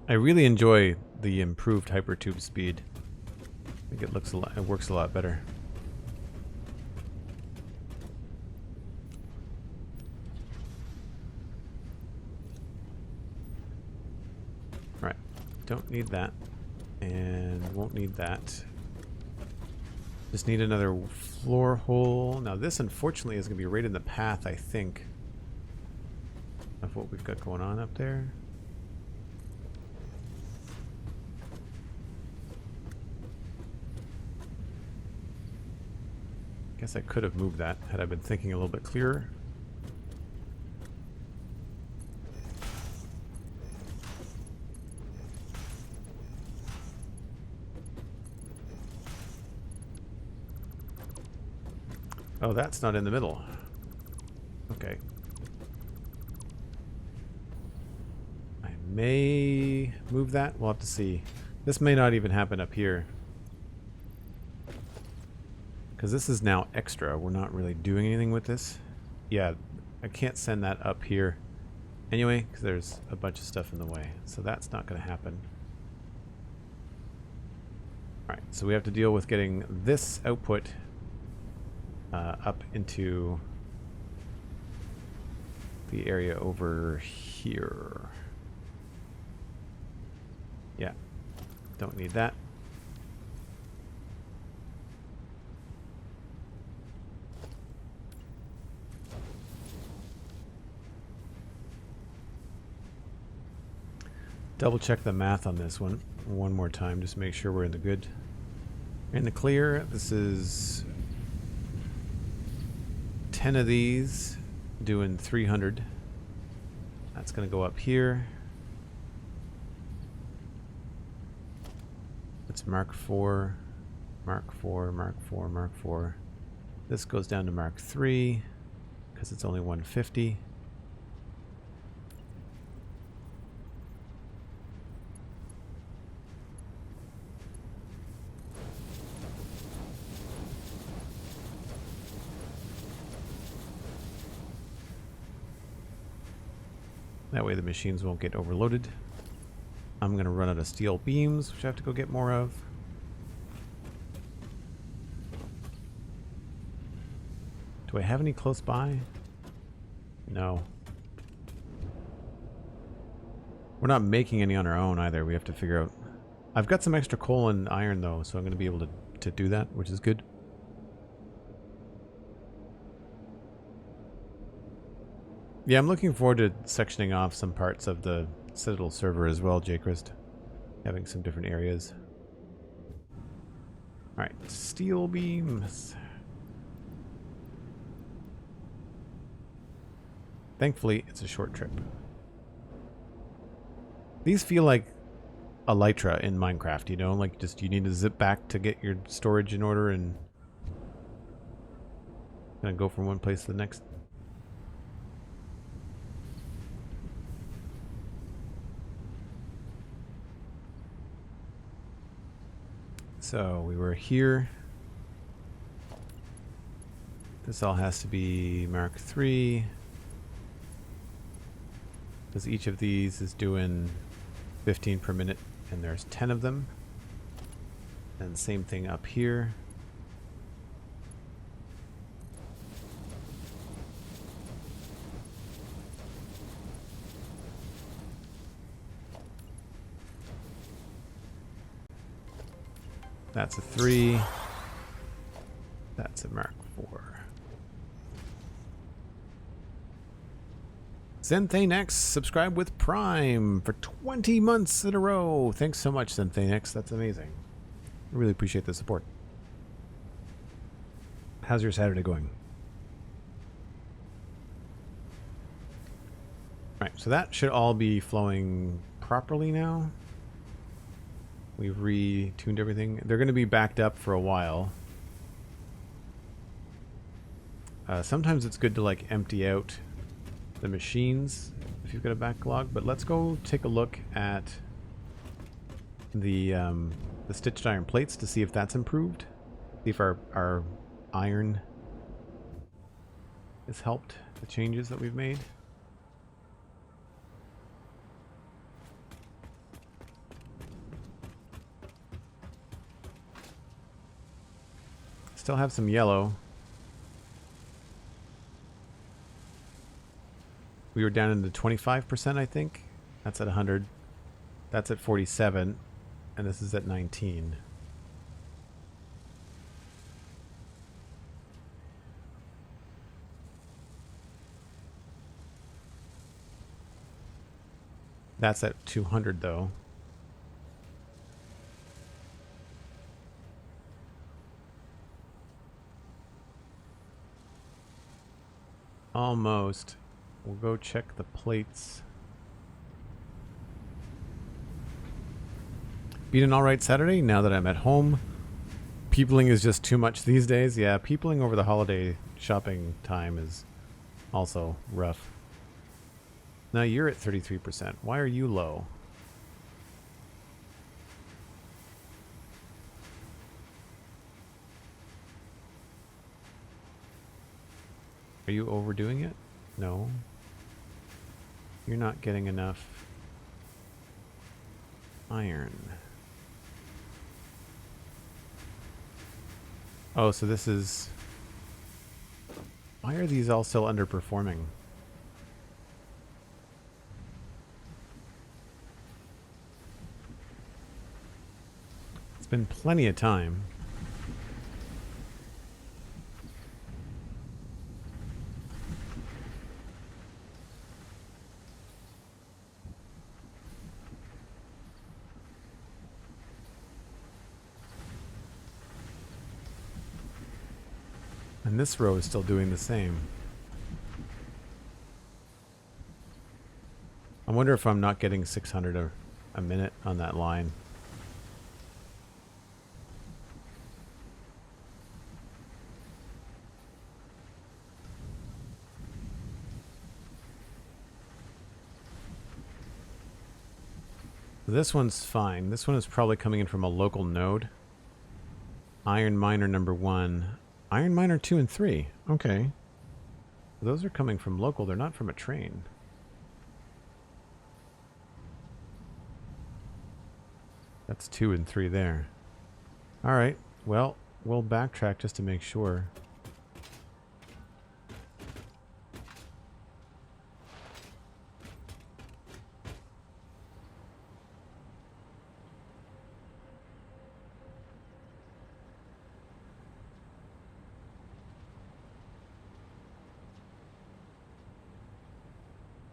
I really enjoy the improved hypertube speed. I think it looks a lot, it works a lot better. Right, don't need that, and won't need that. Just need another floor hole. Now this, unfortunately, is going to be right in the path, I think, of what we've got going on up there. Guess I could have moved that had I been thinking a little bit clearer. Oh, that's not in the middle. Okay. I may move that. We'll have to see. This may not even happen up here. Because this is now extra. We're not really doing anything with this. Yeah, I can't send that up here anyway, because there's a bunch of stuff in the way. So that's not going to happen. Alright, so we have to deal with getting this output up into the area over here. Yeah, don't need that. Double check the math on this one more time, just make sure we're in the good, in the clear. This is 10 of these doing 300. That's going to go up here. It's Mark 4, Mark 4, Mark 4, Mark 4. This goes down to Mark 3 because it's only 150. That way the machines won't get overloaded. I'm going to run out of steel beams, which I have to go get more of. Do I have any close by? No. We're not making any on our own either. We have to figure out. I've got some extra coal and iron though, so I'm going to be able to do that, which is good. Yeah, I'm looking forward to sectioning off some parts of the Citadel server as well, JPrice. Having some different areas. Alright, steel beams. Thankfully, it's a short trip. These feel like Elytra in Minecraft, you know? Like, just you need to zip back to get your storage in order and kind of go from one place to the next. So we were here. This all has to be Mark III. Because each of these is doing 15 per minute, and there's 10 of them. And same thing up here. That's a 3. That's a Mark 4. Zenthanex, subscribe with Prime for 20 months in a row. Thanks so much, Zenthanex. That's amazing. I really appreciate the support. How's your Saturday going? All right, so that should all be flowing properly now. We've retuned everything. They're going to be backed up for a while. Sometimes it's good to like empty out the machines if you've got a backlog, but let's go take a look at the stitched iron plates to see if that's improved. See if our iron has helped the changes that we've made. Still have some yellow. We were down into 25%, I think. That's at 100. That's at 47. And this is at 19. That's at 200, though. Almost. We'll go check the plates. Been an alright Saturday now that I'm at home. Peopling is just too much these days. Yeah, peopling over the holiday shopping time is also rough. Now you're at 33%. Why are you low? Are you overdoing it? No. You're not getting enough iron. Oh, so this is... Why are these all still underperforming? It's been plenty of time. And this row is still doing the same. I wonder if I'm not getting 600 a minute on that line. This one's fine. This one is probably coming in from a local node. Iron miner number 1. Iron miner 2 and 3. Okay. Those are coming from local. They're not from a train. That's 2 and 3 there. Alright. Well, we'll backtrack just to make sure.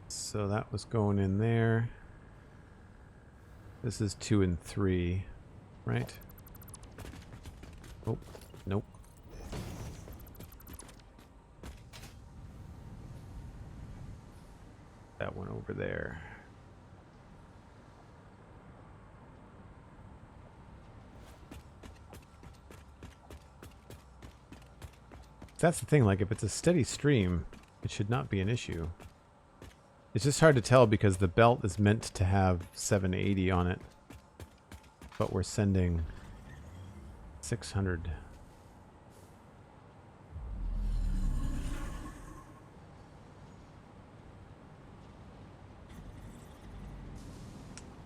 So that was going in there. This is 2 and 3, right? Oh, nope. That one over there. That's the thing, like if it's a steady stream, it should not be an issue. It's just hard to tell because the belt is meant to have 780 on it. But we're sending 600.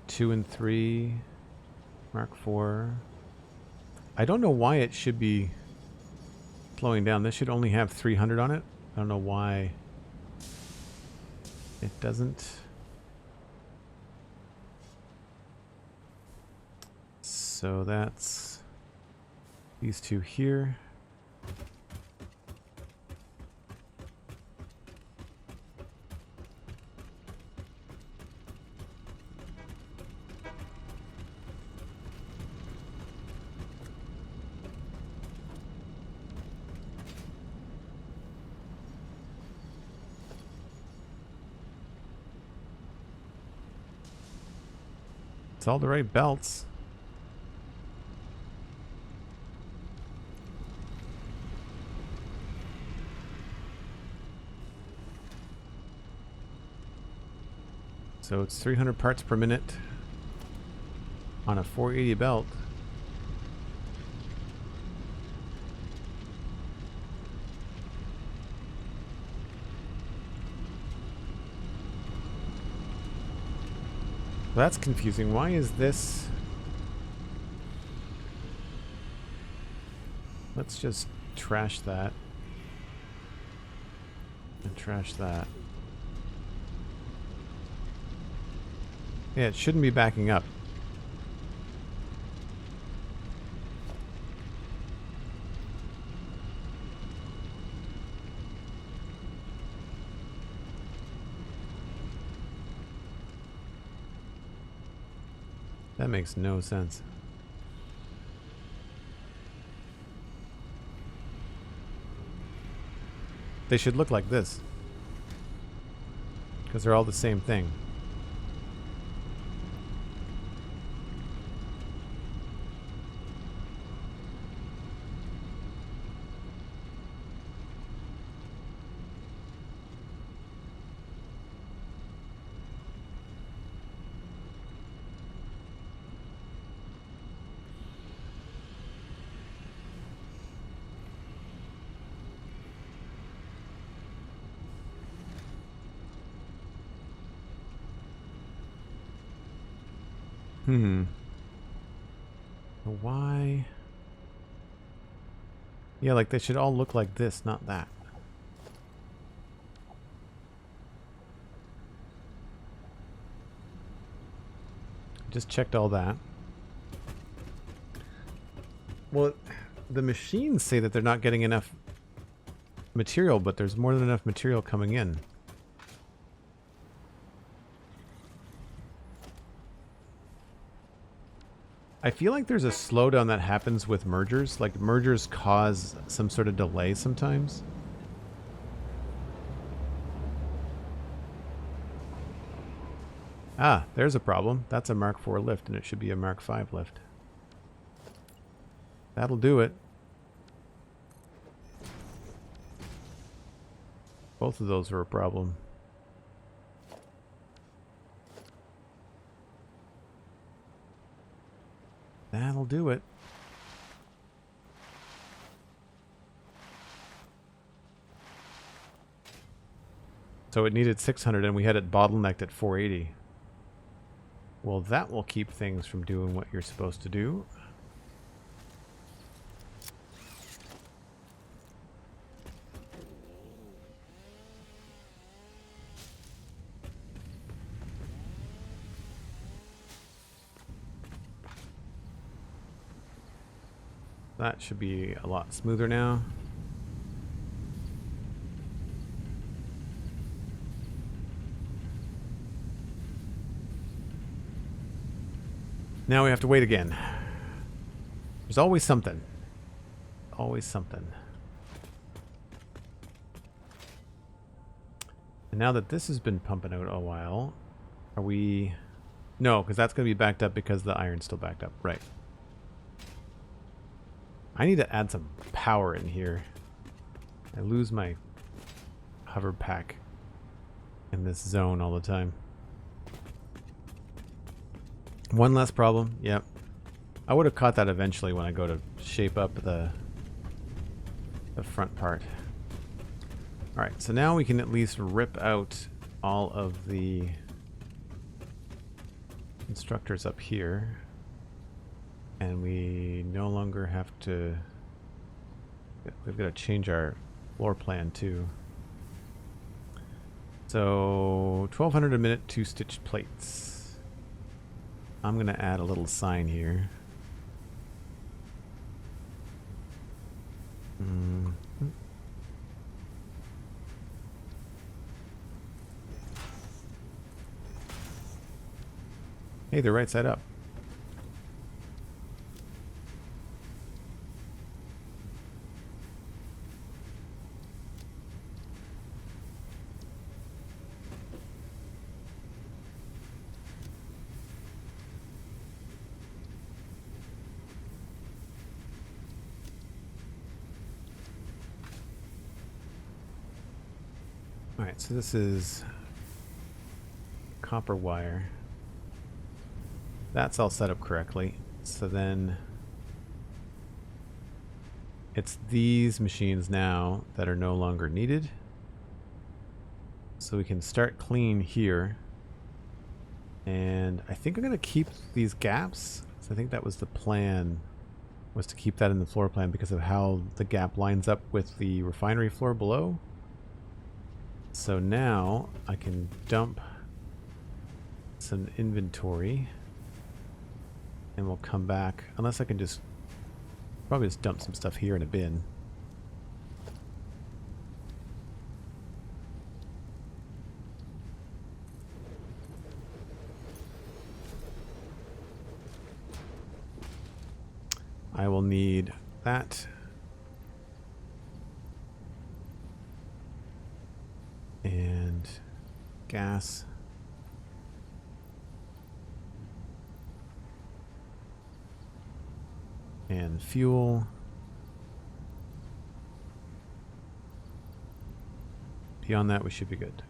Two and 3. Mark 4. I don't know why it should be slowing down. This should only have 300 on it. I don't know why it doesn't. So that's these two here. It's all the right belts. So it's 300 parts per minute on a 480 belt. That's confusing. Why is this? Let's just trash that. And trash that. Yeah, it shouldn't be backing up. That makes no sense. They should look like this, because they're all the same thing. Why? Yeah, like they should all look like this, not that. Just checked all that. Well, the machines say that they're not getting enough material, but there's more than enough material coming in. I feel like there's a slowdown that happens with mergers. Like mergers cause some sort of delay sometimes. Ah, there's a problem. That's a Mark IV lift and it should be a Mark V lift. That'll do it. Both of those were a problem. That'll do it. So it needed 600 and we had it bottlenecked at 480. Well, that will keep things from doing what you're supposed to do. That should be a lot smoother now. Now we have to wait again. There's always something. Always something. And now that this has been pumping out a while, are we... No, because that's going to be backed up because the iron's still backed up. Right. I need to add some power in here. I lose my hover pack in this zone all the time. One less problem. Yep. I would have caught that eventually when I go to shape up the front part. Alright, so now we can at least rip out all of the constructors up here. And we no longer have to... We've got to change our floor plan too. So 1200 a minute, 2 stitched plates. I'm going to add a little sign here. Hey, they're right side up. Alright, so this is copper wire. That's all set up correctly. So then it's these machines now that are no longer needed. So we can start clean here. And I think I'm going to keep these gaps. So I think that was the plan, was to keep that in the floor plan because of how the gap lines up with the refinery floor below. So now I can dump some inventory and we'll come back, unless I can just probably just dump some stuff here in a bin. I will need that. And gas. And fuel. Beyond that, we should be good.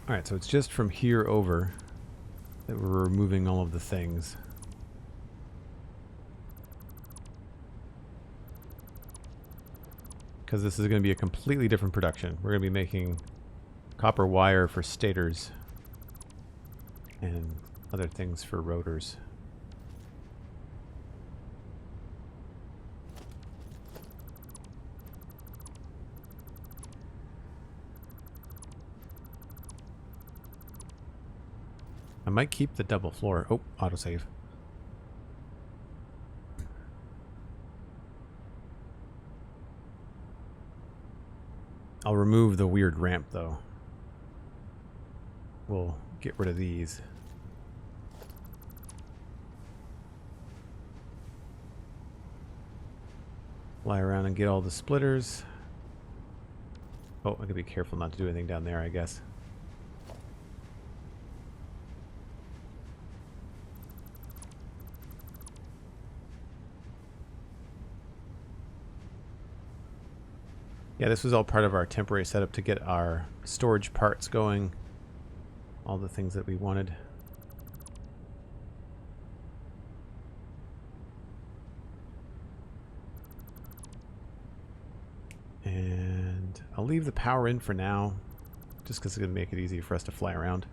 Alright, so it's just from here over that we're removing all of the things. Because this is going to be a completely different production. We're going to be making copper wire for stators and other things for rotors. I might keep the double floor. Oh, autosave. I'll remove the weird ramp though. We'll get rid of these. Fly around and get all the splitters. Oh, I gotta be careful not to do anything down there, I guess. Yeah, this was all part of our temporary setup to get our storage parts going. All the things that we wanted. And I'll leave the power in for now, just because it's going to make it easy for us to fly around.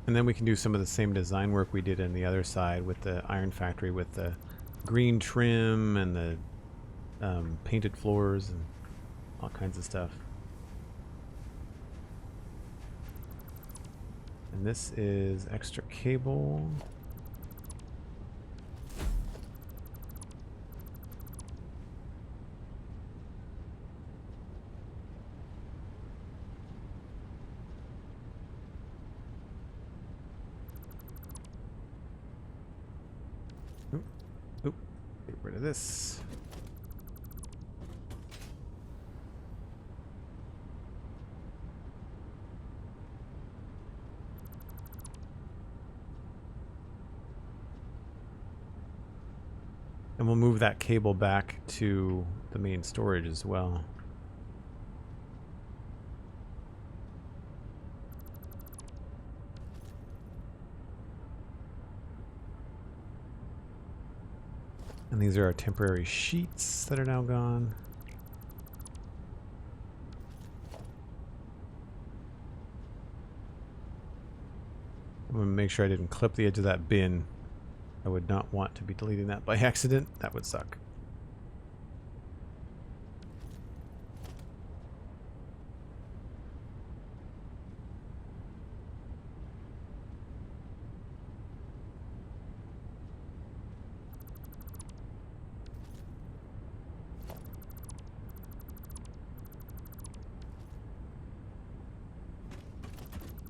And then we can do some of the same design work we did on the other side with the iron factory, with the green trim and the painted floors and all kinds of stuff. And this is extra cable. Oop, get rid of this. And we'll move that cable back to the main storage as well. And these are our temporary sheets that are now gone. I'm going to make sure I didn't clip the edge of that bin. I would not want to be deleting that by accident. That would suck.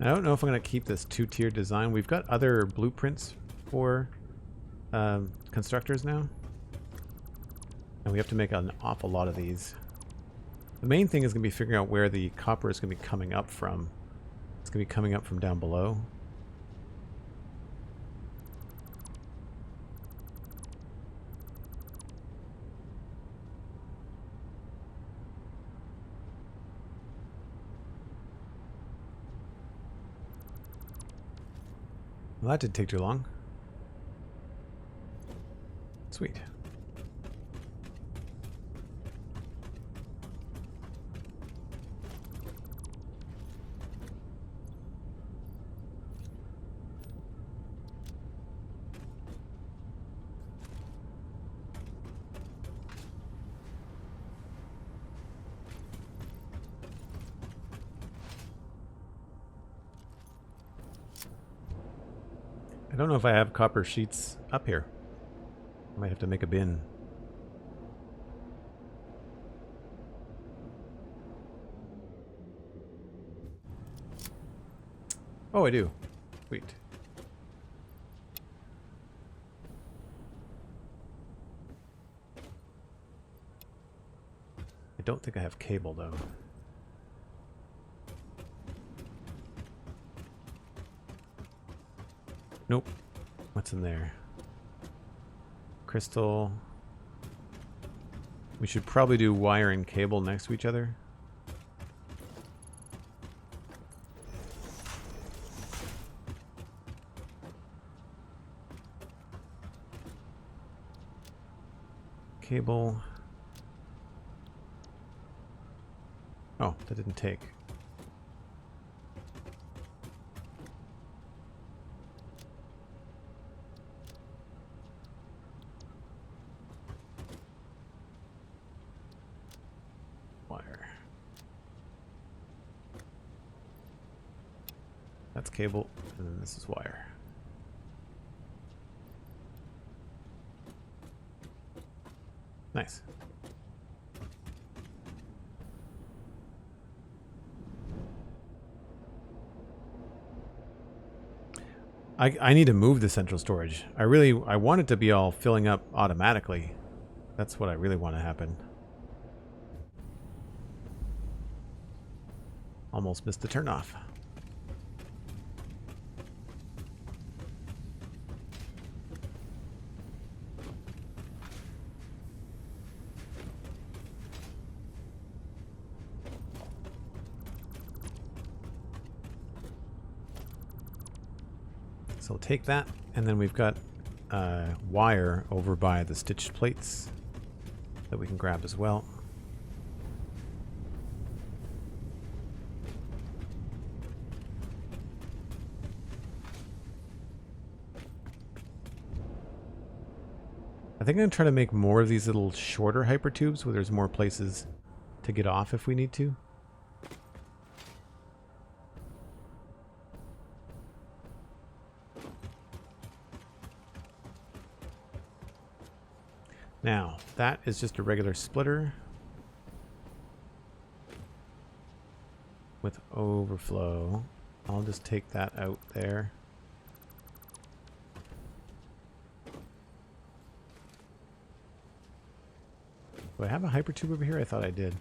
I don't know if I'm going to keep this two-tier design. We've got other blueprints for constructors now. And we have to make an awful lot of these. The main thing is going to be figuring out where the copper is going to be coming up from. It's going to be coming up from down below. Well, that didn't take too long. Sweet. I don't know if I have copper sheets up here. I might have to make a bin. Oh, I do. Sweet. I don't think I have cable, though. Nope. What's in there? Crystal. We should probably do wire and cable next to each other. Cable. Oh, that didn't take. That's cable, and then this is wire. Nice. I need to move the central storage. I want it to be all filling up automatically. That's what I really want to happen. Almost missed the turnoff. So we'll take that, and then we've got wire over by the stitched plates that we can grab as well. I think I'm going to try to make more of these little shorter hypertubes where there's more places to get off if we need to. Now, that is just a regular splitter with overflow. I'll just take that out there. Do I have a hypertube over here? I thought I did.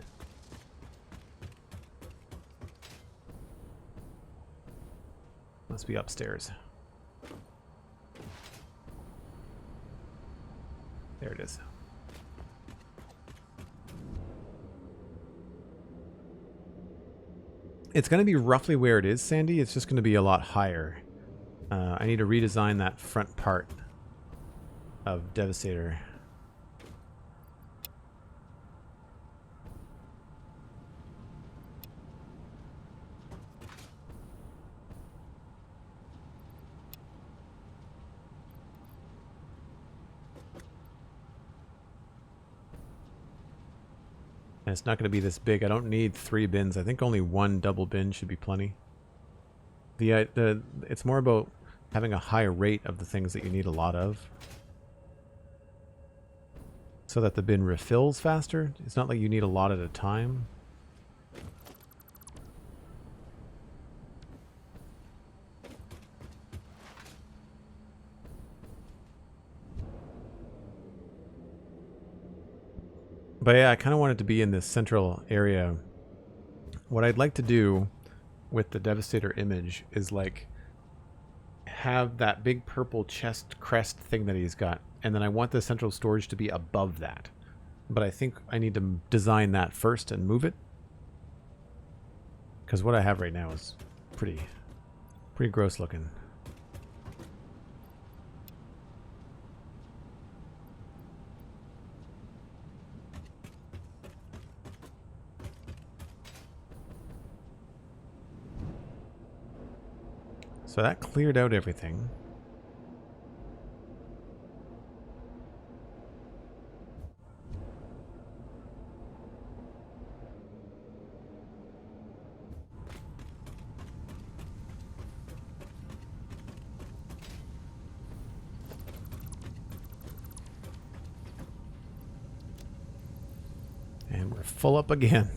Must be upstairs. There it is. It's going to be roughly where it is, Sandy. It's just going to be a lot higher. I need to redesign that front part of Devastator. And it's not going to be this big. I don't need 3 bins. I think only 1 double bin should be plenty. It's more about having a high rate of the things that you need a lot of, so that the bin refills faster. It's not like you need a lot at a time. But yeah, I kind of want it to be in this central area. What I'd like to do with the Devastator image is like have that big purple chest crest thing that he's got, and then I want the central storage to be above that. But I think I need to design that first and move it, because what I have right now is pretty gross looking. So that cleared out everything. And we're full up again.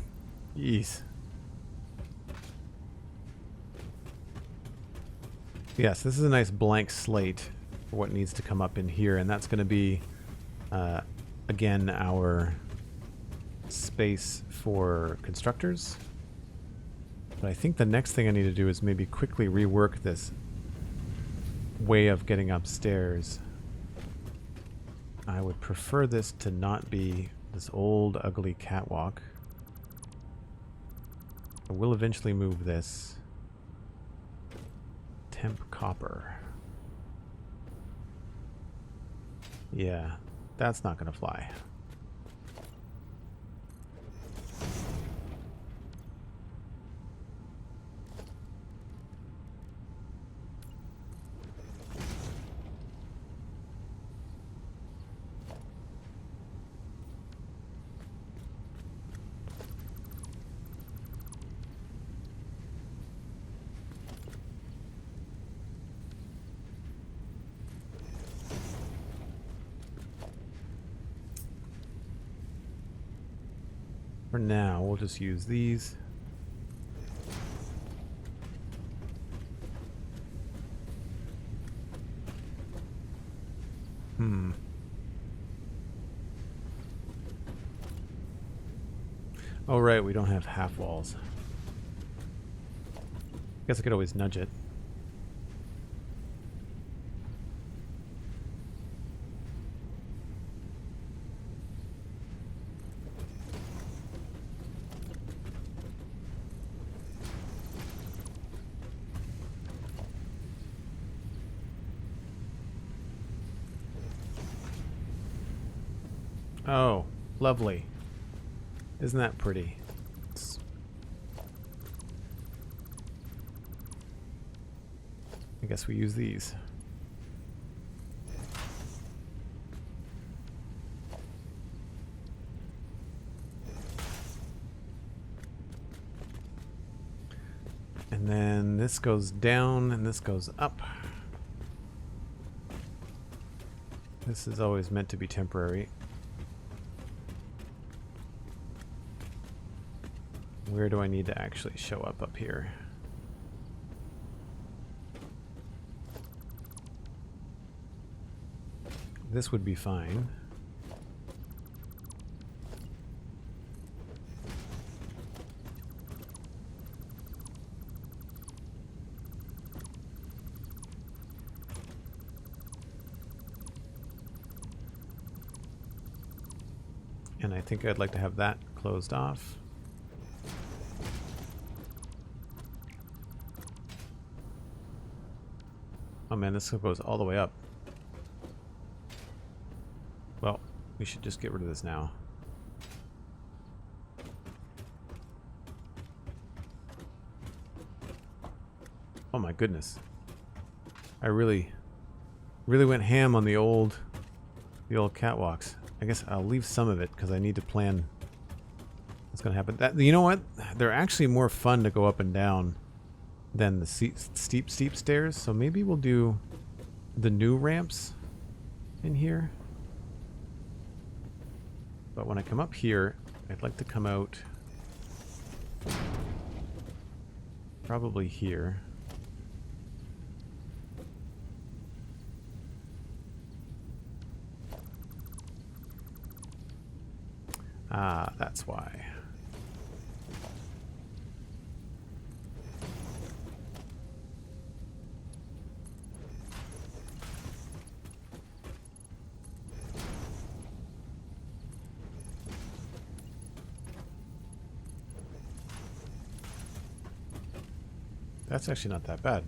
Jeez. Yes, this is a nice blank slate for what needs to come up in here, and that's going to be, again, our space for constructors. But I think the next thing I need to do is maybe quickly rework this way of getting upstairs. I would prefer this to not be this old, ugly catwalk. I will eventually move this. Temp copper. Yeah, that's not going to fly. For now, we'll just use these. Oh, right, we don't have half walls. Guess I could always nudge it. Oh, lovely. Isn't that pretty? I guess we use these. And then this goes down and this goes up. This is always meant to be temporary. Where do I need to actually show up here? This would be fine. And I think I'd like to have that closed off. Oh man, this goes all the way up. Well, we should just get rid of this now. Oh my goodness. I really went ham on the old catwalks. I guess I'll leave some of it because I need to plan what's going to happen. You know what? They're actually more fun to go up and down than the steep stairs. So maybe we'll do the new ramps in here. But when I come up here, I'd like to come out probably here. Ah, that's why. That's actually not that bad.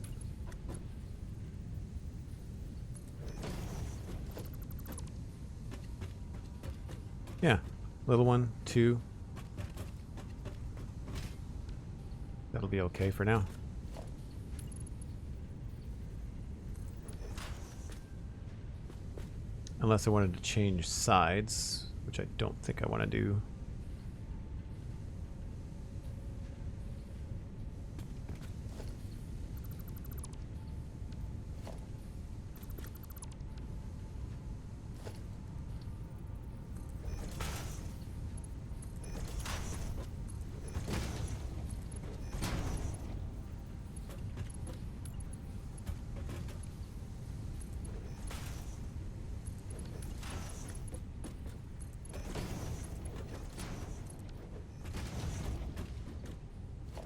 Yeah, little one, 2. That'll be okay for now. Unless I wanted to change sides, which I don't think I want to do.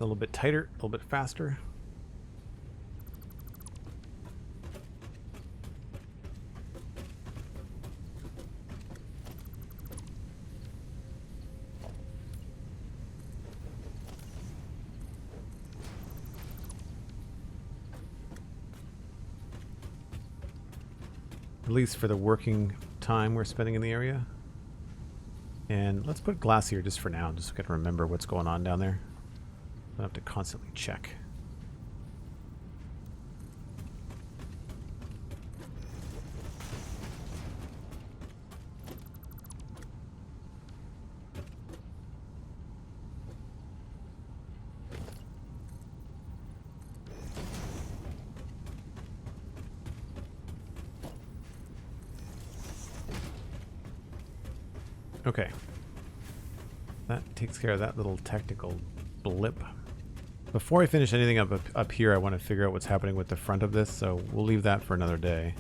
A little bit tighter, a little bit faster. At least for the working time we're spending in the area. And let's put glass here just for now, just so I can remember what's going on down there. I don't have to constantly check. Okay. That takes care of that little technical blip. Before I finish anything up here, I want to figure out what's happening with the front of this, so we'll leave that for another day.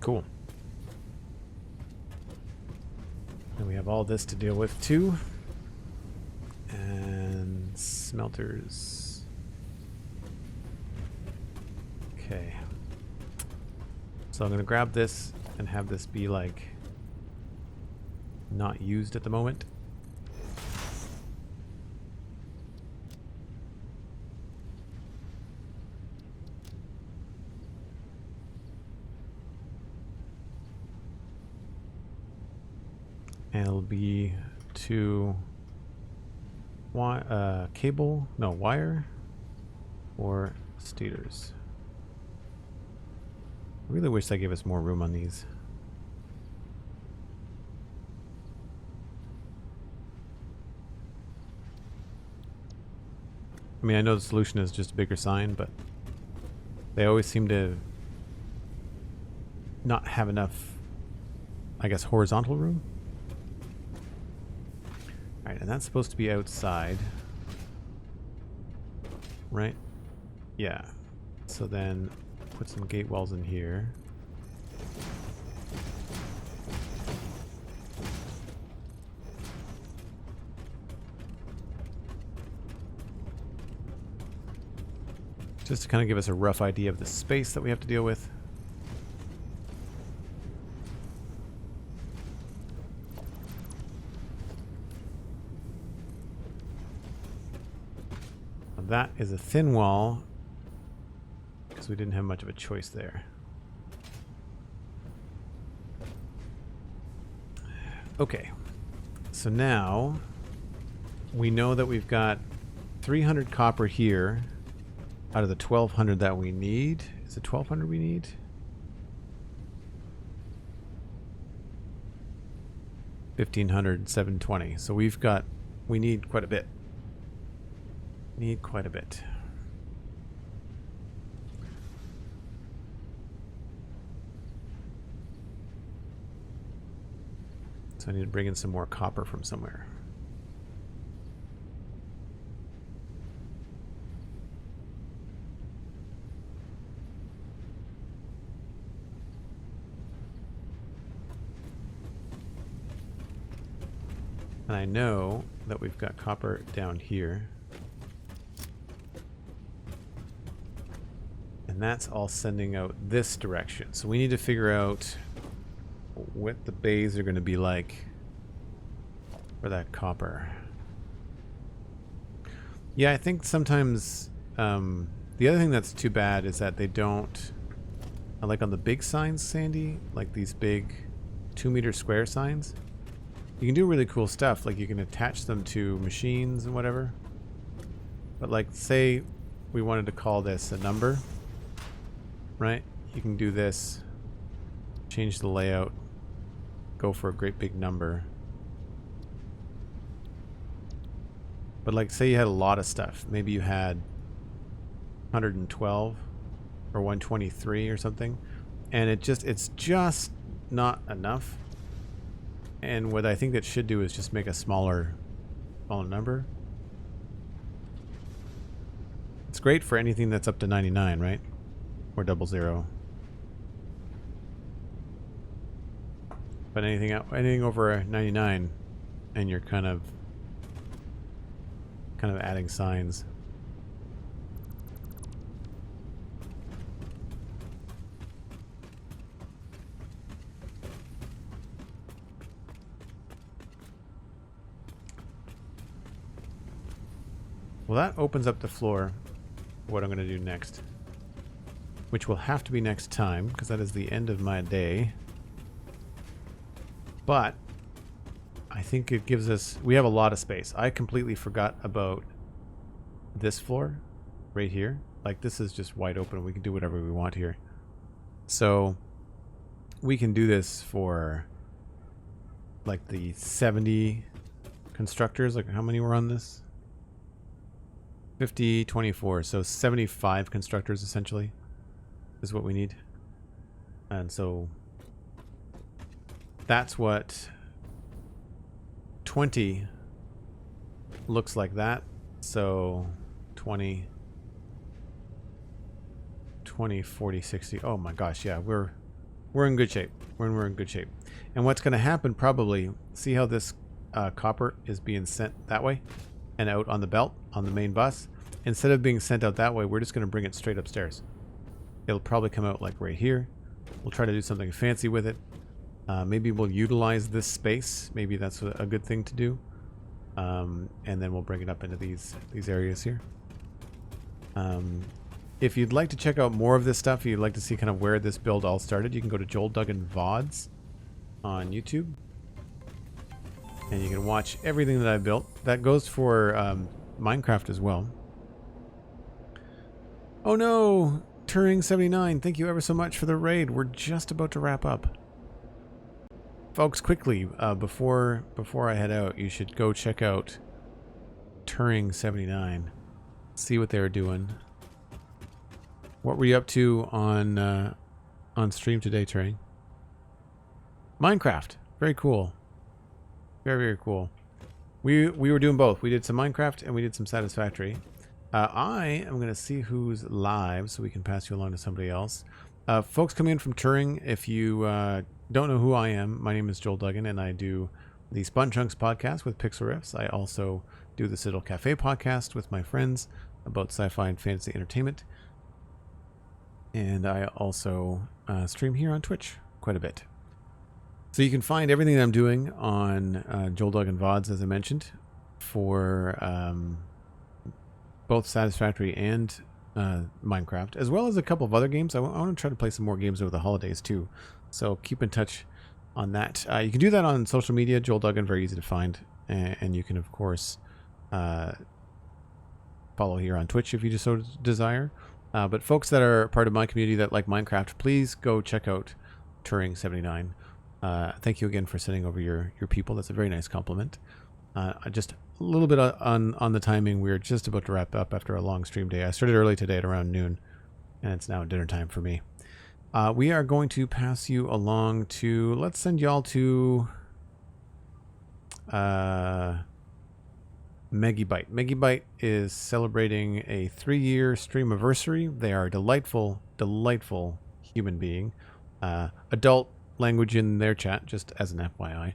Cool. And we have all this to deal with too. And smelters. Okay. So I'm going to grab this and have this be like not used at the moment. And it'll be to cable, no, wire or stators. I really wish they gave us more room on these. I mean, I know the solution is just a bigger sign, but they always seem to not have enough, I guess, horizontal room. Alright, and that's supposed to be outside. Right? Yeah. So then put some gate walls in here. Just to kind of give us a rough idea of the space that we have to deal with. That is a thin wall because we didn't have much of a choice there. Okay, so now we know that we've got 300 copper here out of the 1200 that we need. Is it 1200 we need? $1,500, 720. So we need quite a bit. Need quite a bit. So I need to bring in some more copper from somewhere. And I know that we've got copper down here. And that's all sending out this direction. So we need to figure out what the bays are going to be like for that copper. Yeah, I think sometimes the other thing that's too bad is that they don't, like on the big signs, Sandy, like these big 2-meter square signs, you can do really cool stuff. Like you can attach them to machines and whatever. But like say we wanted to call this a number, right? You can do this, change the layout, go for a great big number. But like say you had a lot of stuff. Maybe you had 112 or 123 or something. And it's just not enough. And what I think that should do is just make a smaller number. It's great for anything that's up to 99, right? Or 00. But anything over 99, and you're kind of adding signs. Well, that opens up the floor for what I'm going to do next. Which will have to be next time, because that is the end of my day. But I think it gives us... we have a lot of space. I completely forgot about this floor right here. Like, this is just wide open. We can do whatever we want here. So we can do this for like the 70 constructors. Like, how many were on this? 50, 24. So 75 constructors essentially is what we need. And so that's what 20 looks like that. So 20, 40, 60. Oh my gosh, yeah, we're in good shape. We're in good shape. And what's going to happen probably, see how this copper is being sent that way and out on the belt on the main bus? Instead of being sent out that way, we're just going to bring it straight upstairs. It'll probably come out like right here. We'll try to do something fancy with it. Maybe we'll utilize this space. Maybe that's a good thing to do. And then we'll bring it up into these areas here. If you'd like to check out more of this stuff, you'd like to see kind of where this build all started, you can go to Joel Duggan VODs on YouTube. And you can watch everything that I built. That goes for Minecraft as well. Oh no! Turing79, thank you ever so much for the raid. We're just about to wrap up. Folks, quickly, before I head out, you should go check out Turing79. See what they're doing. What were you up to on stream today, Turing? Minecraft. Very cool. Very, very cool. We were doing both. We did some Minecraft and we did some Satisfactory. I am going to see who's live so we can pass you along to somebody else. Folks coming in from Turing, if you don't know who I am, my name is Joel Duggan and I do the Spun Chunks podcast with Pixel Riffs. I also do the Citadel Cafe podcast with my friends about sci-fi and fantasy entertainment. And I also stream here on Twitch quite a bit. So you can find everything that I'm doing on Joel Duggan VODs, as I mentioned, for both Satisfactory and Minecraft, as well as a couple of other games. I want to try to play some more games over the holidays too. So keep in touch on that. You can do that on social media. Joel Duggan, very easy to find. And you can, of course, follow here on Twitch if you just so desire. But folks that are part of my community that like Minecraft, please go check out Turing79. Thank you again for sending over your people. That's a very nice compliment. Just a little bit on the timing. We're just about to wrap up after a long stream day. I started early today at around noon, and it's now dinner time for me. We are going to pass you along to, let's send y'all to Megibite. Megibite is celebrating a 3-year streamiversary. They are a delightful, delightful human being. Adult language in their chat, just as an FYI.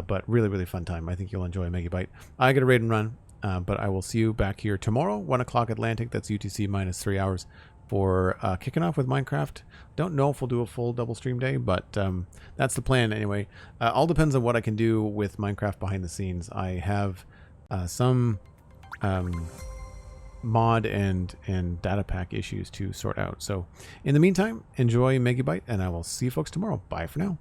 But really, really fun time. I think you'll enjoy Megibite. I got to raid and run, but I will see you back here tomorrow, 1 o'clock Atlantic. That's UTC minus 3 hours for kicking off with Minecraft. Don't know if we'll do a full double stream day, but that's the plan anyway. All depends on what I can do with Minecraft behind the scenes. I have some mod and data pack issues to sort out. So in the meantime, enjoy Megibite, and I will see you folks tomorrow. Bye for now.